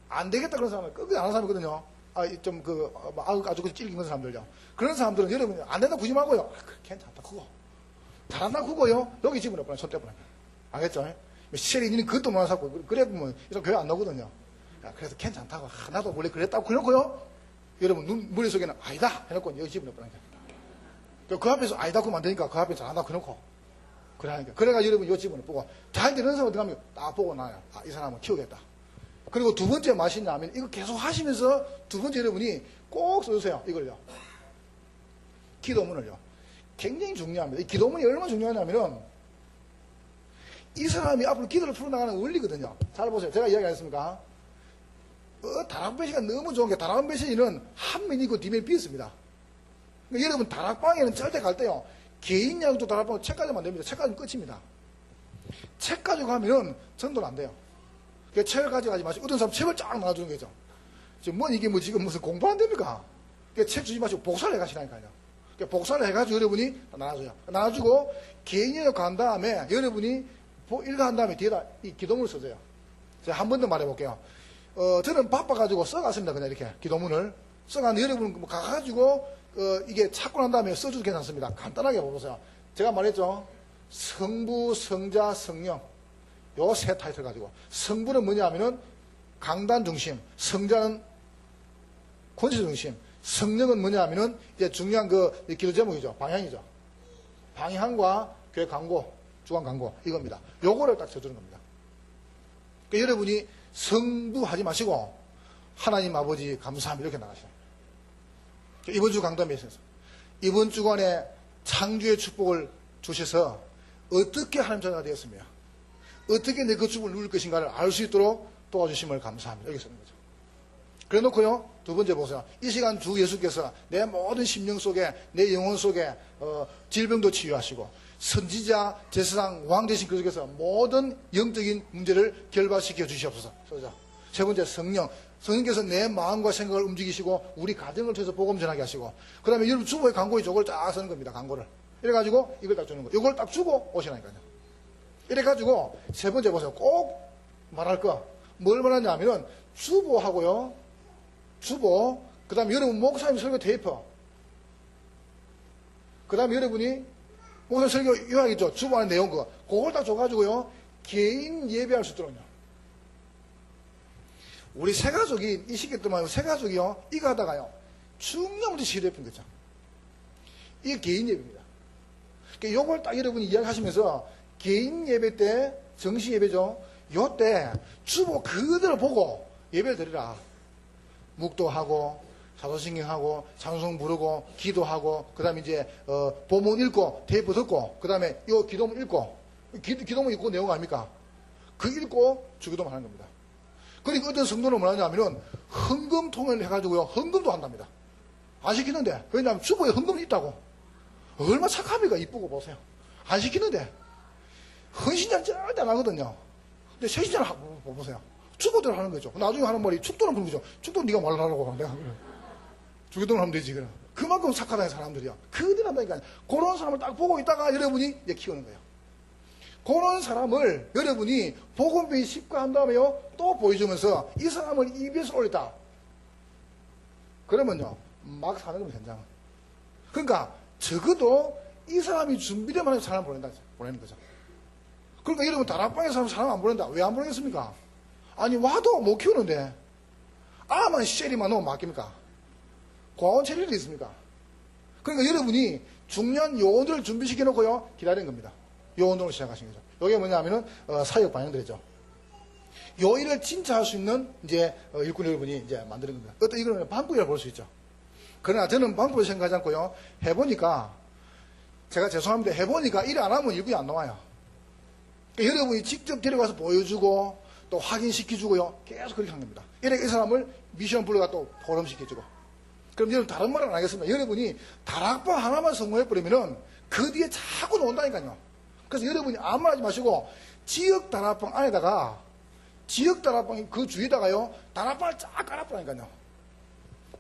안 되겠다 그런 사람은 끝까지 안 하는 사람이거든요. 아주 찔긴 그런 사람들요. 그런 사람들은 여러분이 안 된다 구지 말고요. 괜찮다, 그거. 잘한다, 그거요. 여기 집어넣어버려, 손 떼버려. 알겠죠? 시체리니는 그것도 못 하고, 그래 보면, 이런 교회 안 나오거든요. 그래서 괜찮다고. 나도 원래 그랬다고. 그래놓고요. 여러분, 머릿속에는 아니다. 해놓고 여기 집어넣어버려. 그 앞에서 아니다 그러면 안 되니까 그 앞에 잘한다. 그래놓고. 그러니까. 그래가 여러분 요 집어넣고, 잘 되는 사람 어떻게 하면 딱 보고 나요. 아, 이 사람은 키우겠다. 그리고 두 번째 맛이냐면, 이거 계속 하시면서 두 번째 여러분이 꼭 써주세요. 이걸요. 기도문을요. 굉장히 중요합니다. 이 기도문이 얼마나 중요하냐면은, 이 사람이 앞으로 기도를 풀어나가는 원리거든요. 잘 보세요. 제가 이야기 안 했습니까? 다락방 메시지가 너무 좋은 게, 다락방 메시지는 한 면이 있고 뒷면이 비었습니다. 그러니까 여러분, 다락방에는 절대 갈 때요, 개인 양도 다락방 책 가지고 안 됩니다. 책 가지고 끝입니다. 책 가지고 가면은 전도는 안 돼요. 그러니까 책을 가져가지 마시고, 어떤 사람 책을 쫙 나눠주는 거죠. 지금 이게 지금 무슨 공부 안 됩니까? 그러니까 책 주지 마시고 복사를 해가시라니까요. 그러니까 복사를 해가지고 여러분이 나눠줘요. 나눠주고, 개인으로 간 다음에 여러분이 읽어한 다음에 뒤에다 이 기도문을 써줘요. 제가 한 번 더 말해볼게요. 저는 바빠가지고 써갔습니다. 그냥 이렇게 기도문을. 써갔는데 여러분 가가지고, 이게 찾고 난 다음에 써줘도 괜찮습니다. 간단하게 보세요. 제가 말했죠. 성부, 성자, 성령. 요 세 타이틀 가지고. 성부는 뭐냐 하면은 강단 중심. 성자는 권세 중심. 성령은 뭐냐 하면은 이제 중요한 기도 제목이죠. 방향이죠. 방향과 교회 광고, 주간 광고. 이겁니다. 요거를 딱 써주는 겁니다. 그러니까 여러분이 성부하지 마시고 하나님 아버지 감사합니다. 이렇게 나가시죠. 이번 주 강단에 있어서. 이번 주간에 창조의 축복을 주셔서 어떻게 하나님 자녀가 되었으며 어떻게 내 그 축복을 누릴 것인가를 알 수 있도록 도와주심을 감사합니다. 여기 쓰는 거죠. 그래 놓고요, 두 번째 보세요. 이 시간 주 예수께서 내 모든 심령 속에, 내 영혼 속에, 질병도 치유하시고, 선지자, 제사장, 왕 되신 그리스도께서 모든 영적인 문제를 결발시켜 주시옵소서. 세 번째, 성령. 성령께서 내 마음과 생각을 움직이시고, 우리 가정을 통해서 복음 전하게 하시고, 그 다음에 여러분 주보의 광고에 저걸 쫙 쓰는 겁니다, 광고를. 이래가지고, 이걸 딱 주는 거. 이걸 딱 주고 오시라니까요. 이래가지고, 세 번째 보세요. 꼭 말할 거. 뭘 말하냐면은, 주보하고요, 주보, 그 다음에 여러분 목사님 설교 테이프, 그 다음에 여러분이 목사님 설교 요약이죠. 주보 안에 내용 그걸 딱 줘가지고요, 개인 예배할 수 있도록요. 우리 세 가족이, 이 시기 동안 세 가족이요, 이거 하다가요, 중요한 시대했던 거죠. 이게 개인 예배입니다. 그러니까 요걸 딱 여러분이 이야기하시면서, 개인 예배 때, 정시 예배죠. 요 때, 주보 그대로 보고 예배를 드리라. 묵도하고, 사도신경하고, 찬송 부르고, 기도하고, 그 다음에 이제, 본문 읽고, 테이프 듣고, 그 다음에 요 기도문 읽고, 기도문 읽고 내용 아닙니까? 그 읽고 주기도문 하는 겁니다. 그러니까 어떤 성도는 뭐하냐면은 헌금통을 해가지고요, 헌금도 한답니다. 안 시키는데. 왜냐하면 주보에 헌금이 있다고. 얼마나 착합니까? 이쁘고 보세요. 안 시키는데. 헌신자는 절대 안 하거든요. 근데 세신자는 보세요. 주보대로 하는 거죠. 나중에 하는 말이 축도는 그런 거죠. 축도는 네가 말하라고. 내가 주기도는 하면 되지. 그래. 그만큼 착하다는 사람들이야. 그들 한다니까. 그런 사람을 딱 보고 있다가 여러분이 이제 키우는 거예요. 그런 사람을 여러분이 복음배에 십가한 다음에요, 또 보여주면서 이 사람을 EBS 올렸다. 그러면요, 막 사는 겁니다, 현장은. 그러니까 적어도 이 사람이 준비되면 사람 보내는 거죠. 그러니까 여러분 다락방에서 사람 안 보낸다. 왜 안 보내겠습니까? 아니 와도 못 키우는데 아만 쉐리만 넣으면 맡깁니까? 고아원 체리도 있습니까? 그러니까 여러분이 중요한 요원들을 준비시켜 놓고요, 기다리는 겁니다. 요원으로 시작하신 거죠. 이게 뭐냐면은 사역 방향들이죠. 요 일을 진짜 할 수 있는 이제 일꾼 여러분이 이제 만드는 겁니다. 어떤 이거는 방법이라고 볼 수 있죠. 그러나 저는 방법을 생각하지 않고요, 해보니까, 제가 죄송합니다, 해보니까 일 안 하면 일꾼이 안 나와요. 그러니까 여러분이 직접 데려가서 보여주고 또 확인시켜주고요, 계속 그렇게 한 겁니다. 이렇게 이 사람을 미션 불러가 또 포럼시켜주고. 그럼 여러분 다른 말은 안 하겠습니다. 여러분이 다락방 하나만 성공해버리면은 그 뒤에 자꾸 나온다니까요. 그래서 여러분이 아무 말 하지 마시고 지역 다락방 안에다가, 지역 다락방 그 주위에다가요, 다락방을 쫙 깔아버리니까요.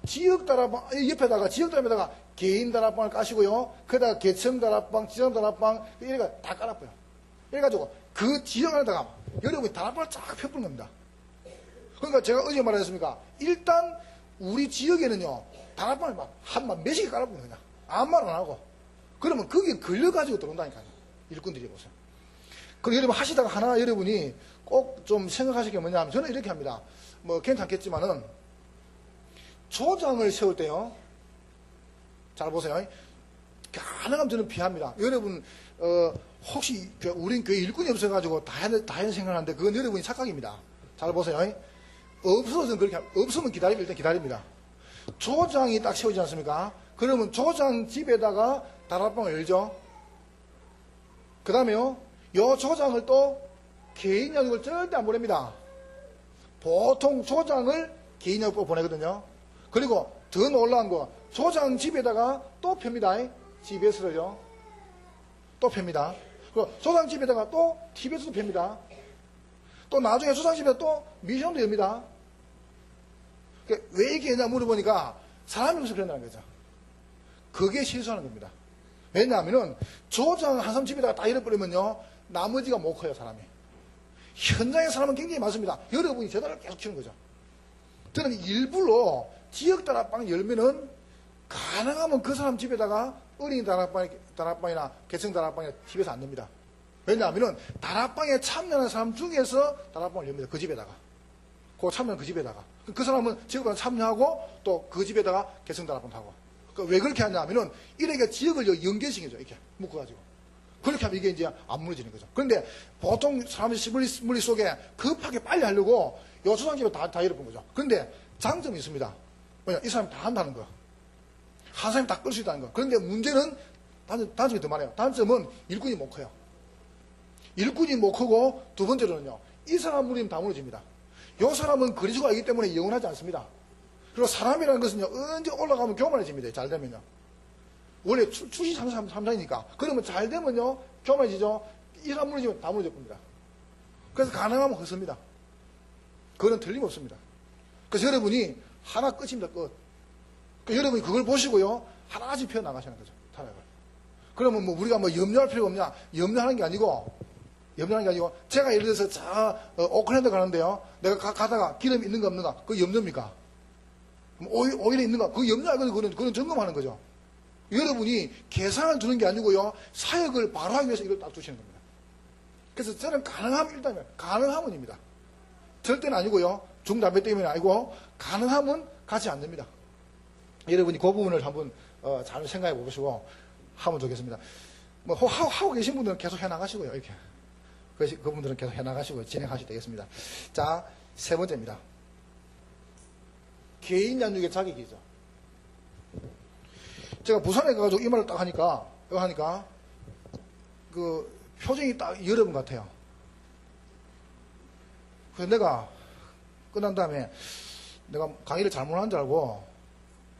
지역 다락방 옆에다가, 지역 다락방에다가 개인 다락방을 까시고요, 거기다가 개청 다락방, 지점 다락방 이래가 다 깔아버려요. 이래가지고 그 지역 안에다가 여러분이 다락방을 쫙 펴부는 겁니다. 그러니까 제가 어제 말했습니까? 일단 우리 지역에는요, 다락방을 몇십 개 깔아보는 거냐. 아무 말 안 하고. 그러면 거기에 걸려가지고 들어온다니까요. 일꾼들이 보세요. 그리고 여러분 하시다가 하나 여러분이 꼭 좀 생각하실 게 뭐냐면, 저는 이렇게 합니다. 뭐 괜찮겠지만은 조장을 세울 때요, 잘 보세요. 가능하면 저는 피합니다. 여러분 혹시 우린 교회 일꾼이 없어가지고 다 해야 생각하는데 그건 여러분이 착각입니다. 잘 보세요. 없어서 저는 그렇게 없으면 일단 기다립니다. 조장이 딱 세우지 않습니까? 그러면 조장 집에다가 다락방을 열죠. 그 다음에요, 요 조장을 또 개인 영역을 절대 안 보냅니다. 보통 조장을 개인 영역으로 보내거든요. 그리고 더 놀라운 거, 조장 집에다가 또 팹니다. GBS를요. 또 팹니다. 그리고 조장 집에다가 또 TBS도 팹니다. 또 나중에 조장 집에다 또 미션도 엽니다. 왜 이렇게 했냐 물어보니까 사람이 없어서 그런다는 거죠. 그게 실수하는 겁니다. 왜냐하면은 조장 한 사람 집에다가 다 잃어버리면요, 나머지가 못 커요, 사람이. 현장에 사람은 굉장히 많습니다. 여러분이 제자를 계속 키우는 거죠. 저는 일부러 지역 다락방 열면은 가능하면 그 사람 집에다가 어린이 다락방이나 개성 다락방이나 집에서 안 냅니다. 왜냐하면은 다락방에 참여하는 사람 중에서 다락방을 엽니다. 그 집에다가. 참여하는 그 집에다가. 그 사람은 지역에 참여하고 또 그 집에다가 개성 다락방도 하고. 왜 그렇게 하냐면은 이렇게 지역을 연계시켜줘. 이렇게 묶어가지고. 그렇게 하면 이게 이제 안 무너지는 거죠. 그런데 보통 사람의 머릿속에 급하게 빨리 하려고 요 조상집에 다 잃어버린 거죠. 그런데 장점이 있습니다. 뭐냐, 이 사람이 다 한다는 거. 한 사람이 다 끌 수 있다는 거. 그런데 문제는 단점이 더 많아요. 단점은 일꾼이 못 커요. 일꾼이 못 크고 두 번째로는요, 이 사람 무리면 다 무너집니다. 요 사람은 그리스도가 알기 때문에 영원하지 않습니다. 그리고 사람이라는 것은요, 언제 올라가면 교만해집니다. 잘 되면요. 원래 출시 3장이니까. 그러면 잘 되면요, 교만해지죠. 이 사람 무너지면 다 무너질 겁니다. 그래서 가능하면 헛습니다. 그거는 틀림없습니다. 그래서 여러분이 하나 끝입니다. 끝. 그러니까 여러분이 그걸 보시고요, 하나씩 펴나가시는 거죠. 타락을. 그러면 뭐 우리가 뭐 염려할 필요가 없냐? 염려하는 게 아니고, 제가 예를 들어서 오클랜드 가는데요, 내가 가다가 기름 있는가 없는가? 그거 염려입니까? 오일에 있는가? 그거 염려 아니고 그건 점검하는 거죠. 여러분이 계산을 두는 게 아니고요, 사역을 바로 하기 위해서 이걸 딱 두시는 겁니다. 그래서 저는 가능하면 일단, 가능하면입니다. 절대는 아니고요, 중담배 때문에 아니고, 가능하면 가지 않습니다. 여러분이 그 부분을 한번 잘 생각해 보시고 하면 좋겠습니다. 뭐 하고 계신 분들은 계속 해나가시고요, 이렇게. 그분들은 계속 해나가시고 진행하셔도 되겠습니다. 자, 세 번째입니다. 개인 양육의 자격이죠. 제가 부산에 가가지고 이 말을 딱 하니까 그 표정이 딱 여러분 같아요. 그래서 내가 끝난 다음에 내가 강의를 잘못한 줄 알고,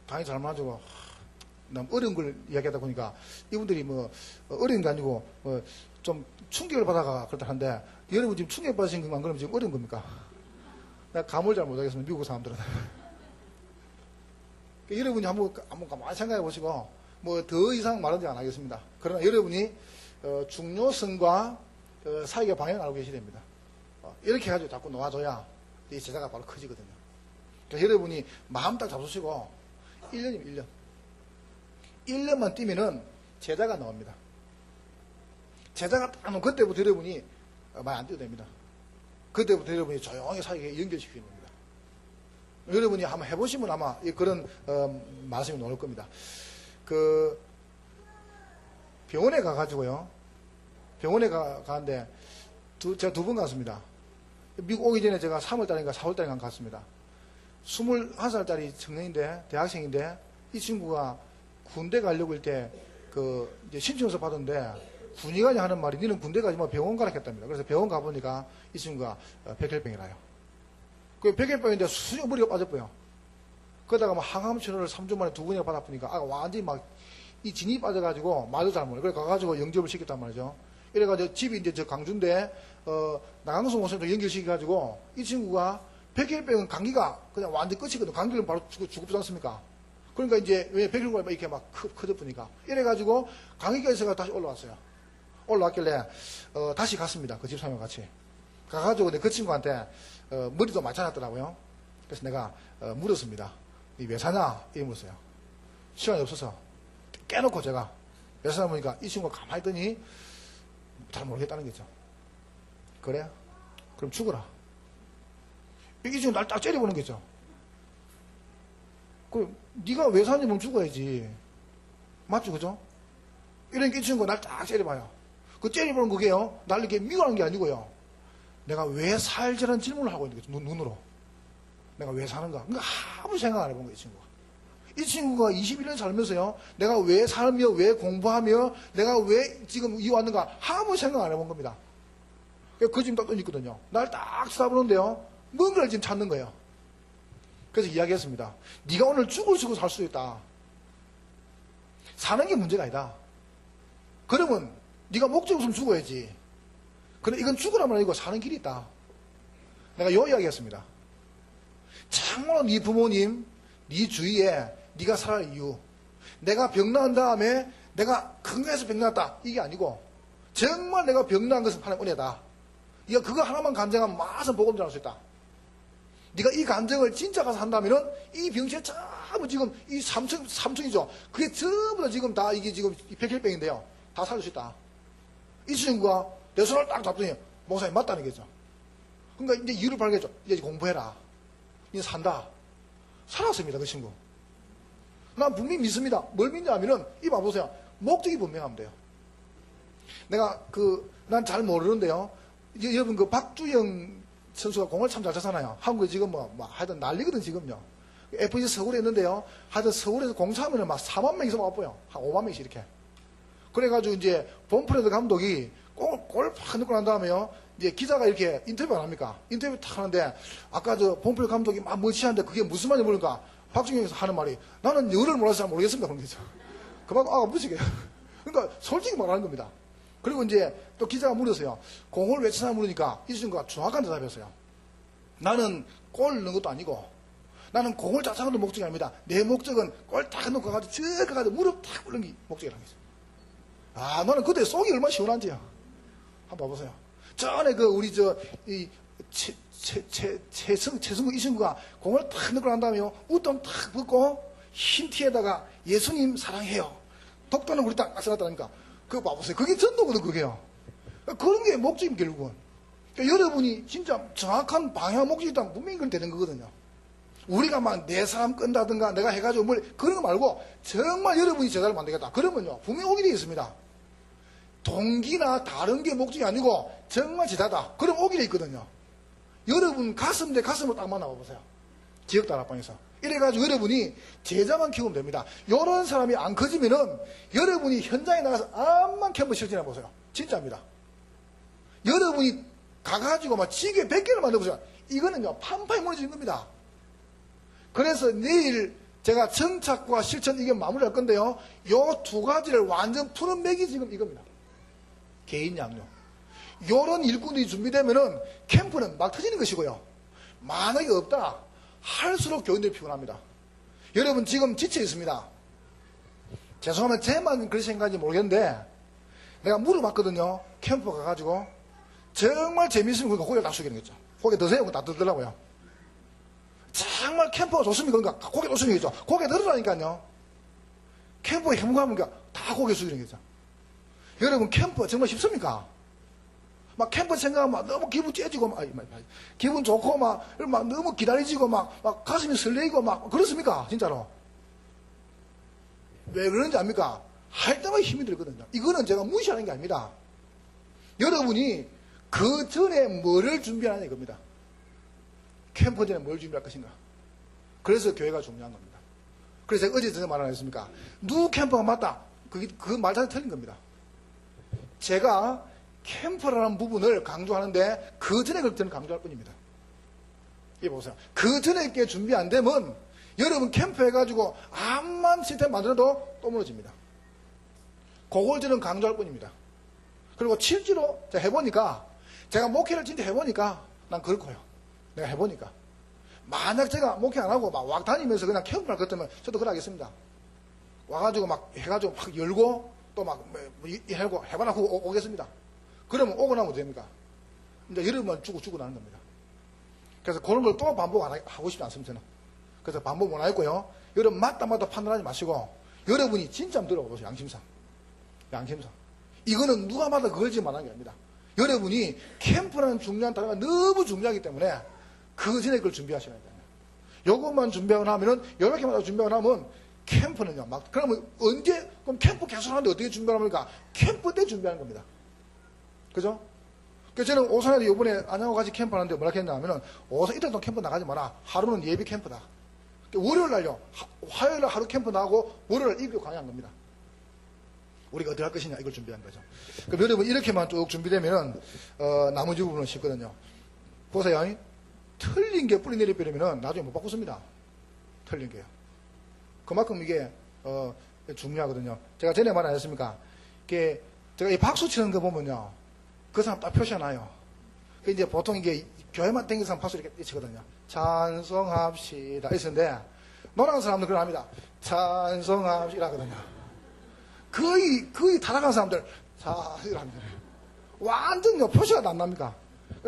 강의 잘못한 줄 알고, 난 어려운 걸 이야기하다 보니까 이분들이 뭐, 어려운 게 아니고, 좀 충격을 받아가 그렇다 하는데, 여러분 지금 충격 받으신 것만 그러면 지금 어려운 겁니까? 내가 감을 잘 못하겠습니다, 미국 사람들은. 그러니까 여러분이 한번 가만히 생각해 보시고, 뭐 더 이상 말은 안 하겠습니다. 그러나 여러분이 중요성과 사역의 방향을 알고 계셔야 됩니다. 이렇게 해가지고 자꾸 놓아줘야 이 제자가 바로 커지거든요. 그래서 여러분이 마음 딱 잡수시고 1년이면 1년. 1년만 뛰면은 제자가 나옵니다. 제자가 딱 나오면 그때부터 여러분이 많이 안 뛰어도 됩니다. 그때부터 여러분이 조용히 사역에 연결시키는 겁니다. 여러분이 한번 해보시면 아마 그런 말씀이 나올 겁니다. 그 병원에 가가지고요. 병원에 가는데 제가 2번 갔습니다. 미국 오기 전에 제가 3월달인가 4월달인가 갔습니다. 21살짜리 청년인데 대학생인데 이 친구가 군대 가려고 할 때 이제 신청서 받았는데 군의관이 하는 말이 니는 군대 가지 마 병원 가라 했답니다. 그래서 병원 가보니까 이 친구가 백혈병이라요. 그 백혈병인데 수정 머리가 빠졌고요. 그러다가 막 항암 치료를 3주 만에 2번이나 받아보니까 완전히 막 이 진이 빠져가지고 말도 잘 몰라요. 그래 가가지고 영접을 시켰단 말이죠. 이래가지고 집이 이제 저 강주인데 나강성 원센터 연결시켜가지고 이 친구가 백혈병은 감기가 그냥 완전 끝이거든. 감기는 바로 죽지 않습니까? 그러니까 이제 왜 백혈병이 이렇게 막 커졌으니까 이래가지고 감기가 있어가 다시 올라왔어요. 올라왔길래 다시 갔습니다. 그 집사람과 같이 가가지고 그 친구한테 머리도 맞춰놨더라고요. 그래서 내가 물었습니다. 니 왜 사냐? 이래 물었어요. 시간이 없어서 깨놓고 제가 왜 사냐 보니까 이 친구가 가만히 있더니 잘 모르겠다는 거죠. 그래? 그럼 죽어라. 이 친구 날 딱 째려보는 거죠. 그럼 네가 왜 사는지 보면 죽어야지. 맞죠, 그죠? 이러니까 이 친구가 날 딱 째려봐요. 그 째려보는 그게요, 날 이렇게 미워하는 게 아니고요. 내가 왜 살지라는 질문을 하고 있는 거죠, 눈으로. 내가 왜 사는가? 그러니까 아무 생각 안 해본 거예요, 이 친구가. 이 친구가 21년 살면서요, 내가 왜 살며, 왜 공부하며, 내가 왜 지금 이 왔는가, 아무 생각 안 해본 겁니다. 그 지금 딱 던졌거든요. 날 딱 쳐다보는데요, 뭔가를 지금 찾는 거예요. 그래서 이야기했습니다. 네가 오늘 죽을 수고 살 수도 있다. 사는 게 문제가 아니다. 그러면 네가 목적이 없으면 죽어야지. 그런데 이건 죽으라면 아니고 사는 길이 있다. 내가 요 이야기했습니다. 참으로 네 부모님, 네 주위에 네가 살아갈 이유, 내가 병난 다음에 내가 건강해서 병났다 이게 아니고 정말 내가 병난 것은 하나님 은혜다. 네가 그거 하나만 간증하면 마선 복음 전할 수 있다. 네가 이 간증을 진짜 가서 한다면은 이 병실 전부 지금 이 3층이죠. 그게 전부 다 지금 다 이게 지금 백혈병인데요. 다 살릴 수 있다. 이 친구가 내 손을 딱 잡더니 목사님 맞다는 거죠. 그러니까 이제 이유를 발견했죠. 이제 공부해라. 이제 산다. 살았습니다, 그 친구. 난 분명히 믿습니다. 뭘 믿냐면은, 이 봐보세요. 목적이 분명하면 돼요. 내가 난 잘 모르는데요. 이제 여러분 박주영 선수가 공을 참 잘 쳤잖아요. 한국에 지금 하여튼 난리거든, 지금요. FG 서울에 있는데요. 하여튼 서울에서 공 차면은 막 4만 명 이상 와봐요. 한 5만 명씩 이렇게. 그래가지고 이제 본프레드 감독이 골 팍 넣고 난 다음에요. 이제 기자가 이렇게 인터뷰 안 합니까? 인터뷰 탁 하는데, 아까 본프레드 감독이 막 멀치하는데 그게 무슨 말인지 모르니까 박준영에서 하는 말이, 나는 영어를 몰라서 잘 모르겠습니다. 그런 거죠. 그만, 무시게. 그러니까 솔직히 말하는 겁니다. 그리고 이제 또 기자가 물었어요. 공을 왜 치나 물으니까 이 친구가 정확한 대답이었어요. 나는 골 넣는 것도 아니고, 나는 공을 잘 차는 목적이 아닙니다. 내 목적은 골 딱 넣고 가가지고 쭉 가가지고 무릎 탁 꿇는 게 목적이라는 거죠. 아, 나는 그때 속이 얼마나 시원한지요. 한번 봐보세요. 전에 우리 최승구 이 친구가 공을 탁 넣고 난 다음에요. 웃돈 탁 벗고 흰 티에다가 예수님 사랑해요. 독도는 우리 땅 써놨다니까. 그거 봐보세요. 그게 전도거든, 그게요. 그런 게 목적임, 결국은. 그러니까 여러분이 진짜 정확한 방향 목적이 있다면 분명히 그건 되는 거거든요. 우리가 막 내 사람 끈다든가 내가 해가지고 그런 거 말고 정말 여러분이 제자를 만들겠다. 그러면요, 분명히 오게 되어 있습니다. 동기나 다른 게 목적이 아니고 정말 제자다. 그럼 오게 되어 있거든요. 여러분 가슴 대 가슴을 딱 만나봐 보세요. 지역 다락방에서. 이래가지고 여러분이 제자만 키우면 됩니다. 이런 사람이 안 커지면은 여러분이 현장에 나가서 암만 캠프 실전해 보세요. 진짜입니다. 여러분이 가가지고 막 지게 100개를 만들어보세요. 이거는요, 판판이 무너지는 겁니다. 그래서 내일 제가 정착과 실천 이게 마무리할 건데요. 요 두 가지를 완전 푸는 맥이 지금 이겁니다. 개인 양육. 요런 일꾼이 준비되면은 캠프는 막 터지는 것이고요. 만약에 없다. 할수록 교인들이 피곤합니다. 여러분 지금 지쳐 있습니다. 죄송하면 제만 그렇게 생각하는지 모르겠는데 내가 물어봤거든요. 캠프 가가지고 정말 재미있으면 그러니까 고개 다 숙이는 거죠. 고개 드세요. 다 들더라고요. 정말 캠프가 좋습니까? 그러니까 고개 다 숙이는 거죠. 고개 들으라니까요. 캠프에 행복하면 다 고개 숙이는 거죠. 여러분 캠프 정말 쉽습니까? 막 캠프 생각하면 막 너무 기분 째지고 막 기분 좋고 막 너무 기다려지고 막 가슴이 설레이고 막 그렇습니까? 진짜로. 왜 그런지 압니까? 할 때마다 힘이 들거든요. 이거는 제가 무시하는 게 아닙니다. 여러분이 그 전에 뭐를 준비하냐 이겁니다. 캠프 전에 뭘 준비할 것인가. 그래서 교회가 중요한 겁니다. 그래서 제가 어제 전에 말 안 했습니까? 누구 캠프가 맞다. 그 말 자체 틀린 겁니다. 제가 캠프라는 부분을 강조하는데 그 전에 그걸 강조할 뿐입니다. 이 보세요. 그 전에 게 준비 안 되면 여러분 캠프 해가지고 암만 시스템 만들어도 또 무너집니다. 그걸 저는 강조할 뿐입니다. 그리고 실제로 제가 해보니까 제가 목회를 진짜 해보니까 난 그렇고요. 내가 해보니까 만약 제가 목회 안 하고 막 왁 다니면서 그냥 캠프를 갔다면 저도 그래 하겠습니다. 와가지고 막 해가지고 막 열고 또 막 해고 해봐라 하고 오겠습니다. 그러면 오고 나면 됩니까? 이제 여러분만 죽고 나는 겁니다. 그래서 그런 걸 또 반복 안 하고 싶지 않습니다. 저는. 그래서 반복 못 하겠고요. 여러분 맞다 판단하지 마시고 여러분이 진짜 한번 들어보세요. 양심상. 이거는 누가 봐도 그걸 지금 말하는 게 아닙니다. 여러분이 캠프라는 중요한 단어가 너무 중요하기 때문에 그 전에 그걸 준비하셔야 돼요. 요것만 준비하고 나면은 요렇게만 준비하고 나면 캠프는요. 막 그러면 언제 그럼 캠프 계속 하는데 어떻게 준비하랍니까? 캠프 때 준비하는 겁니다. 그죠? 그래서 저는 오산에도 이번에 안양하고 같이 캠프 하는데 뭐라 했냐면은 오산 이틀 동안 캠프 나가지 마라. 하루는 예비 캠프다. 월요일 날요. 화요일 날 하루 캠프 나가고 월요일 날 일요일 강의한 겁니다. 우리가 어떻게 할 것이냐 이걸 준비한 거죠. 그럼 여러분 이렇게만 쭉 준비되면은 나머지 부분은 쉽거든요. 보세요. 틀린 게 뿌리 내리버리면은 나중에 못 바꾸습니다. 틀린 게요. 그만큼 이게 중요하거든요. 제가 전에 말 안 했습니까? 이게 제가 이 박수 치는 거 보면요. 그 사람 딱 표시하나요. 이제 보통 이게 교회만 땡기는 사람 박수 이렇게 치거든요. 찬송합시다. 이랬는데, 노래하는 사람들 그걸 합니다. 찬송합시다 하거든요. 거의 타락한 사람들, 이랍니다. 완전요, 표시가 안 납니까?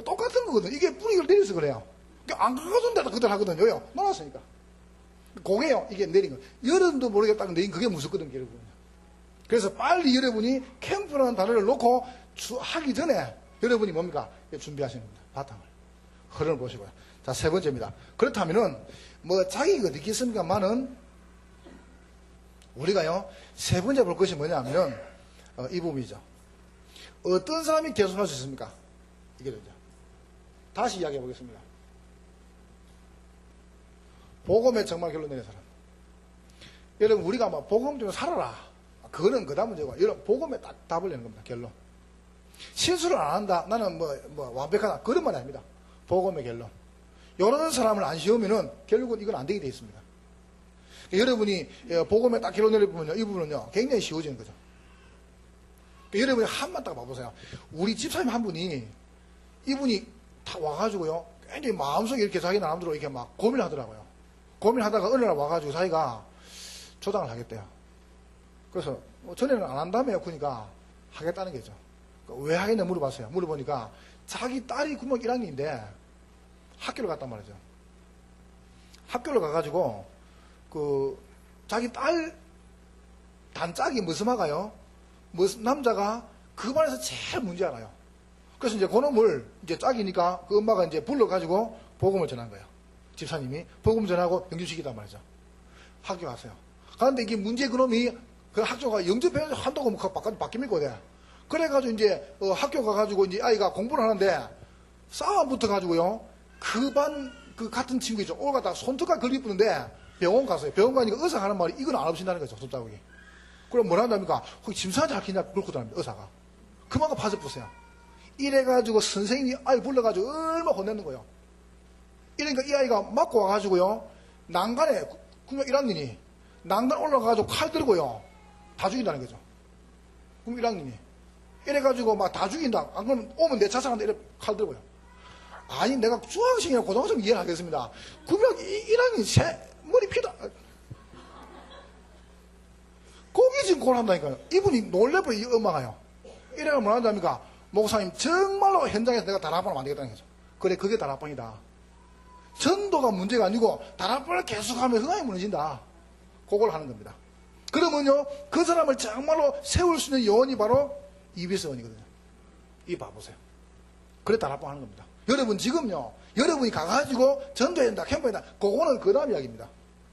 똑같은 거거든요. 이게 뿌리를 내려서 그래요. 안 긁어준 데다 그대로 하거든요. 놀았으니까. 그게요, 이게 내린 거. 여러분도 모르겠다고 내린 그게 무섭거든요, 여러분. 그래서 빨리 여러분이 캠프라는 단어를 놓고 하기 전에 여러분이 뭡니까? 준비하시는 겁니다. 바탕을. 흐름을 보시고요. 자, 세 번째입니다. 그렇다면은, 자기가 느끼겠습니까만은, 우리가요, 세 번째 볼 것이 뭐냐면은, 이 부분이죠. 어떤 사람이 개선할 수 있습니까? 이게 되죠. 다시 이야기해 보겠습니다. 복음에 정말 결론 내린 사람. 여러분, 우리가 복음 좀 살아라. 그거는 그 다음 문제고, 여러분, 복음에 딱 답을 내는 겁니다. 결론. 실수를 안 한다. 나는 완벽하다. 그런 말이 아닙니다. 복음의 결론. 이런 사람을 안 씌우면은 결국은 이건 안 되게 돼 있습니다. 여러분이 복음에 딱 결론 내리면요, 이 부분은요, 굉장히 쉬워지는 거죠. 여러분이 한번 딱 봐보세요. 우리 집사님 한 분이, 이분이 다 와가지고요, 굉장히 마음속에 이렇게 자기 나름대로 이렇게 막 고민을 하더라고요. 고민하다가 어느 날 와가지고 자기가 조장을 하겠대요. 그래서 전에는 안 한다며요. 그러니까 하겠다는 거죠. 왜 하겠냐 물어봤어요. 물어보니까 자기 딸이 국민학교 1학년인데 학교를 갔단 말이죠. 학교를 가가지고 자기 딸 단짝이 머스마가요. 남자가 그 반에서 제일 문제 알아요. 그래서 이제 그놈을 이제 짝이니까 그 엄마가 이제 불러가지고 복음을 전한 거예요. 집사님이 복음 전하고 영주시키단 말이죠. 학교 갔어요. 그런데 이게 문제 그놈이 그 학교가 영접해서 한다고 바뀝니까? 돼. 그래가지고 이제 학교 가가지고 이제 아이가 공부를 하는데 싸움 붙어가지고요. 그 반 그 같은 친구이죠. 올가다 손톱가 걸리쁘는데 병원 갔어요. 병원 가니까 의사가 하는 말이 이건 안 없앤다는 거죠. 손자국이. 그럼 뭐라 한답니까? 거기 짐승한테 할기냐 그렇고 다닙니다. 의사가. 그만큼 파져 보세요. 이래가지고 선생님이 아이 불러가지고 얼마나 혼내는 거예요. 이러니까 이 아이가 맞고 와가지고요, 난간에, 그럼 1학년이, 난간 올라가가지고 칼 들고요, 다 죽인다는 거죠. 그럼 1학년이. 이래가지고 막 다 죽인다. 안 그러면 오면 내 자살한다. 이래 칼 들고요. 아니, 내가 중학생이나 고등학생 이해를 하겠습니다. 그러면 1학년이 머리 피다. 거기 지금 고난다니까요. 이분이 놀래버려, 이 엄마가요. 이래가 뭐라 한답니까? 목사님, 정말로 현장에서 내가 다락방을 만들겠다는 거죠. 그래, 그게 다락방이다. 전도가 문제가 아니고 다락방을 계속하면 흥황이 무너진다. 그걸 하는 겁니다. 그러면요, 그 사람을 정말로 세울 수 있는 요원이 바로 EBS 요원이거든요. 이 봐보세요. 그래, 다락방 하는 겁니다. 여러분, 지금요, 여러분이 가가지고 전도해야 된다, 캠프해야 된다. 그거는 그 다음 이야기입니다.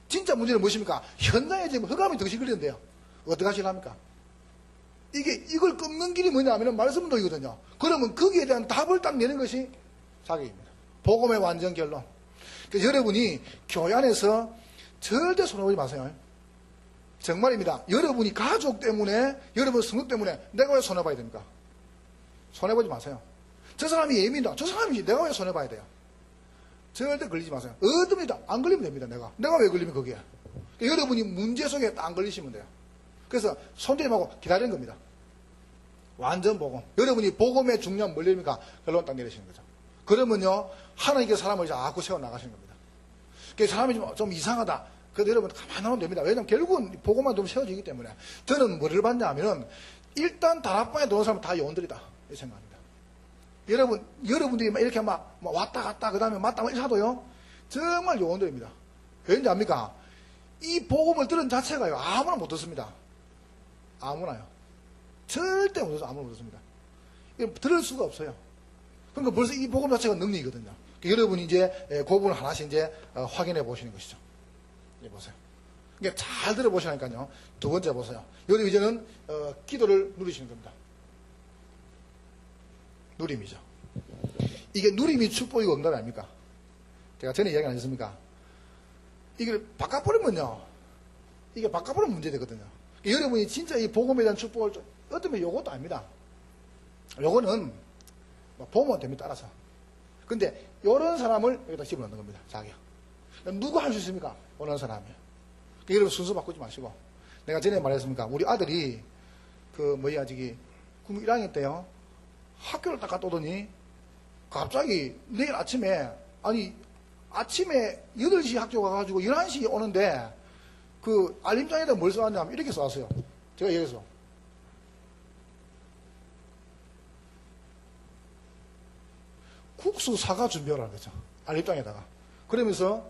진짜 문제는 무엇입니까? 현장에 지금 흑암이 덩실 걸리는데요. 어떻게 하시랍니까? 이걸 끊는 길이 뭐냐면 말씀운동이거든요. 그러면 거기에 대한 답을 딱 내는 것이 사격입니다. 복음의 완전 결론. 그래서 여러분이 교회 안에서 절대 손해보지 마세요. 정말입니다. 여러분이 가족 때문에, 여러분 성도 때문에 내가 왜 손해봐야 됩니까? 손해보지 마세요. 저 사람이 예민하다. 저 사람이 내가 왜 손해봐야 돼요? 절대 걸리지 마세요. 어떻습니다. 안 걸리면 됩니다. 내가 왜 걸리면 거기에. 그러니까 여러분이 문제 속에 안 걸리시면 돼요. 그래서 손대지 말고 기다리는 겁니다. 완전 복음. 여러분이 복음의 중요한 뭘 내립니까? 결론 딱 내리시는 거죠. 그러면요, 하나님께 사람을 자꾸 세워나가시는 겁니다. 그러니까 사람이 좀 이상하다. 그래도 여러분 가만히 나오면 됩니다. 왜냐하면 결국은 복음만 좀 세워지기 때문에. 저는 뭐를 봤냐 하면은 일단 다락방에 들어온 사람은 다 요원들이다. 이렇게 생각합니다. 여러분들이 이렇게 막 왔다 갔다 그 다음에 맞다 하도요, 정말 요원들입니다. 왠지 압니까? 이 복음을 들은 자체가요, 아무나 못 듣습니다. 아무나요. 절대 못 듣습니다. 아무나 못 듣습니다. 들을 수가 없어요. 그러니까 벌써 이 복음 자체가 능력이거든요. 그러니까 여러분이 이제 그 부분을 하나씩 이제 확인해 보시는 것이죠. 보세요. 그러니까 잘 들어보시라니까요. 두 번째 보세요. 여러분 이제는 기도를 누리시는 겁니다. 누림이죠. 이게 누림이 축복이고 응답이 아닙니까? 제가 전에 이야기 안 했습니까? 이걸 바꿔버리면요, 이게 바꿔버리면 문제되거든요. 그러니까 여러분이 진짜 이 복음에 대한 축복을 좀 얻으면 요것도 아닙니다. 요거는 보면 됩니다. 따라서. 근데 요런 사람을 여기다 집어넣는 겁니다. 자기가. 누가 할 수 있습니까? 원하는 사람이에요. 그러니까 여러분 순서 바꾸지 마시고. 내가 전에 말했습니까? 우리 아들이 군 1학년 때요, 학교를 딱 갔다 오더니 갑자기 내일 아침에, 아침에 8시 학교 가가지고 11시에 오는데 그 알림장에다 뭘 써왔냐면 이렇게 써왔어요. 제가 얘기해서. 국수 사과 준비하라는 거죠. 알림장에다가. 그러면서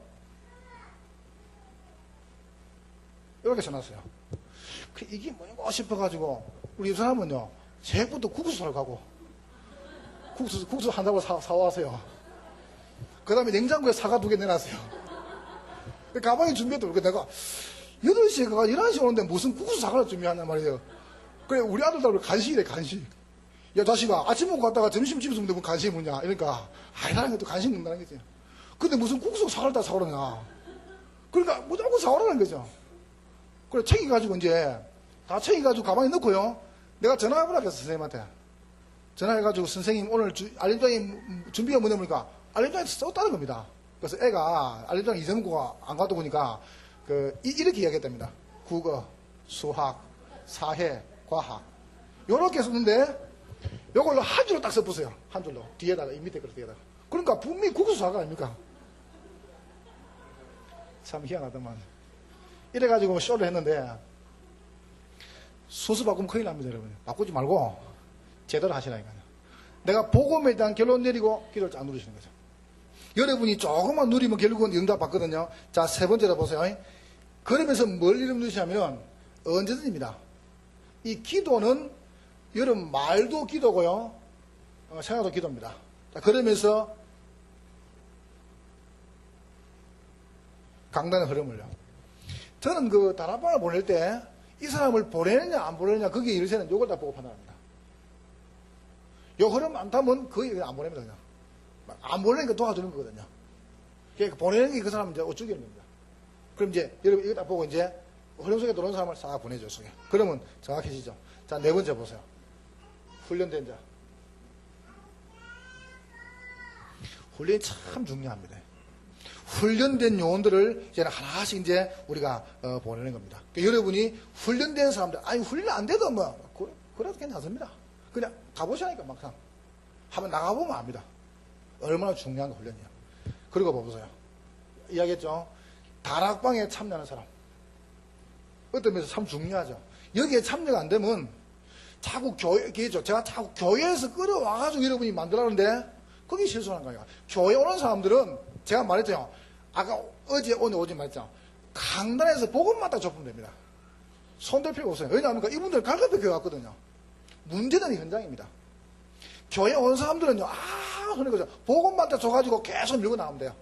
이렇게 써놨어요. 이게 뭐인가 싶어가지고 우리 이 사람은요, 새해부터 국수 사러 가고 국수 한다고 사와서요. 그 다음에 냉장고에 사과 2개 내놨어요. 가방에 준비했더니 내가 8시에 가가 11시에 오는데 무슨 국수 사과를 준비하냔 말이에요. 그래, 우리 아들도 간식이래, 간식. 야, 자식아, 아침 먹고 갔다가 점심 집에서 먹는데 무슨 간식이 뭐냐? 이러니까, 나는 것도 간식 먹는다는 거지. 근데 무슨 국수 사과를 다 사오느냐? 그러니까 무조건 사오라는 거죠. 그래, 챙겨가지고 이제, 다 챙겨가지고 가방에 넣고요. 내가 전화해보라 그랬어, 선생님한테. 전화해가지고, 선생님, 오늘 알림장에 준비가 뭐냐니까, 알림장에 썼다는 겁니다. 그래서 애가 알림장 이점구가 안 가다 보니까, 이렇게 이야기했답니다. 국어, 수학, 사회, 과학. 요렇게 썼는데, 요걸로 한 줄로 딱 써보세요. 한 줄로. 뒤에다가, 이 밑에 글 뒤에다가. 그러니까 분명히 국수 사과 아닙니까? 참 희한하더만. 이래가지고 쇼를 했는데, 순서 바꾸면 큰일 납니다, 여러분. 바꾸지 말고, 제대로 하시라니까요. 내가 복음에 대한 결론 내리고, 기도를 쫙 누르시는 거죠. 여러분이 조금만 누리면 결국은 응답 받거든요. 자, 세 번째로 보세요. 그러면서 뭘 이름 누리시냐면, 언제든지입니다. 이 기도는, 여러분 말도 기도고요, 생각도 기도입니다. 자, 그러면서, 강단의 흐름을요. 저는 그 다락방을 보낼 때 이 사람을 보내느냐 안 보내느냐 거기에 일세는 요걸 다 보고 판단합니다. 요 흐름 안 타면 거의 안 보냅니다. 그냥. 안 보내니까 도와주는 거거든요. 그러니까 보내는 게 그 사람 이제 어쩌기는 겁니다. 그럼 이제 여러분 이거 딱 보고 이제 흐름 속에 들어온 사람을 싹 보내줘. 속에. 그러면 정확해지죠. 자, 네 번째 보세요. 훈련된 자. 훈련이 참 중요합니다. 훈련된 요원들을 이제 하나씩 이제 우리가 보내는 겁니다. 그러니까 여러분이 훈련된 사람들, 아니 훈련 안 돼도 뭐 그래도 괜찮습니다. 그냥 가보시라니까 막상 한번 나가보면 압니다. 얼마나 중요한 거 훈련이야. 그리고 보세요. 이야기했죠. 다락방에 참여하는 사람. 어떤 면에서 참 중요하죠. 여기에 참여가 안 되면 자꾸 제가 자꾸 교회에서 끌어와가지고 여러분이 만들라는데 그게 실수하는 거예요. 교회 오는 사람들은 제가 말했죠. 아까 어제 오늘 오지 말했죠. 강단에서 복음만 딱 접으면 됩니다. 손댈 필요 없어요. 왜냐하면 이분들 갈급히 교회 왔거든요. 문제는 현장입니다. 교회 온 사람들은요, 그러니까 복음만 딱 줘가지고 계속 밀고 나가면 돼요.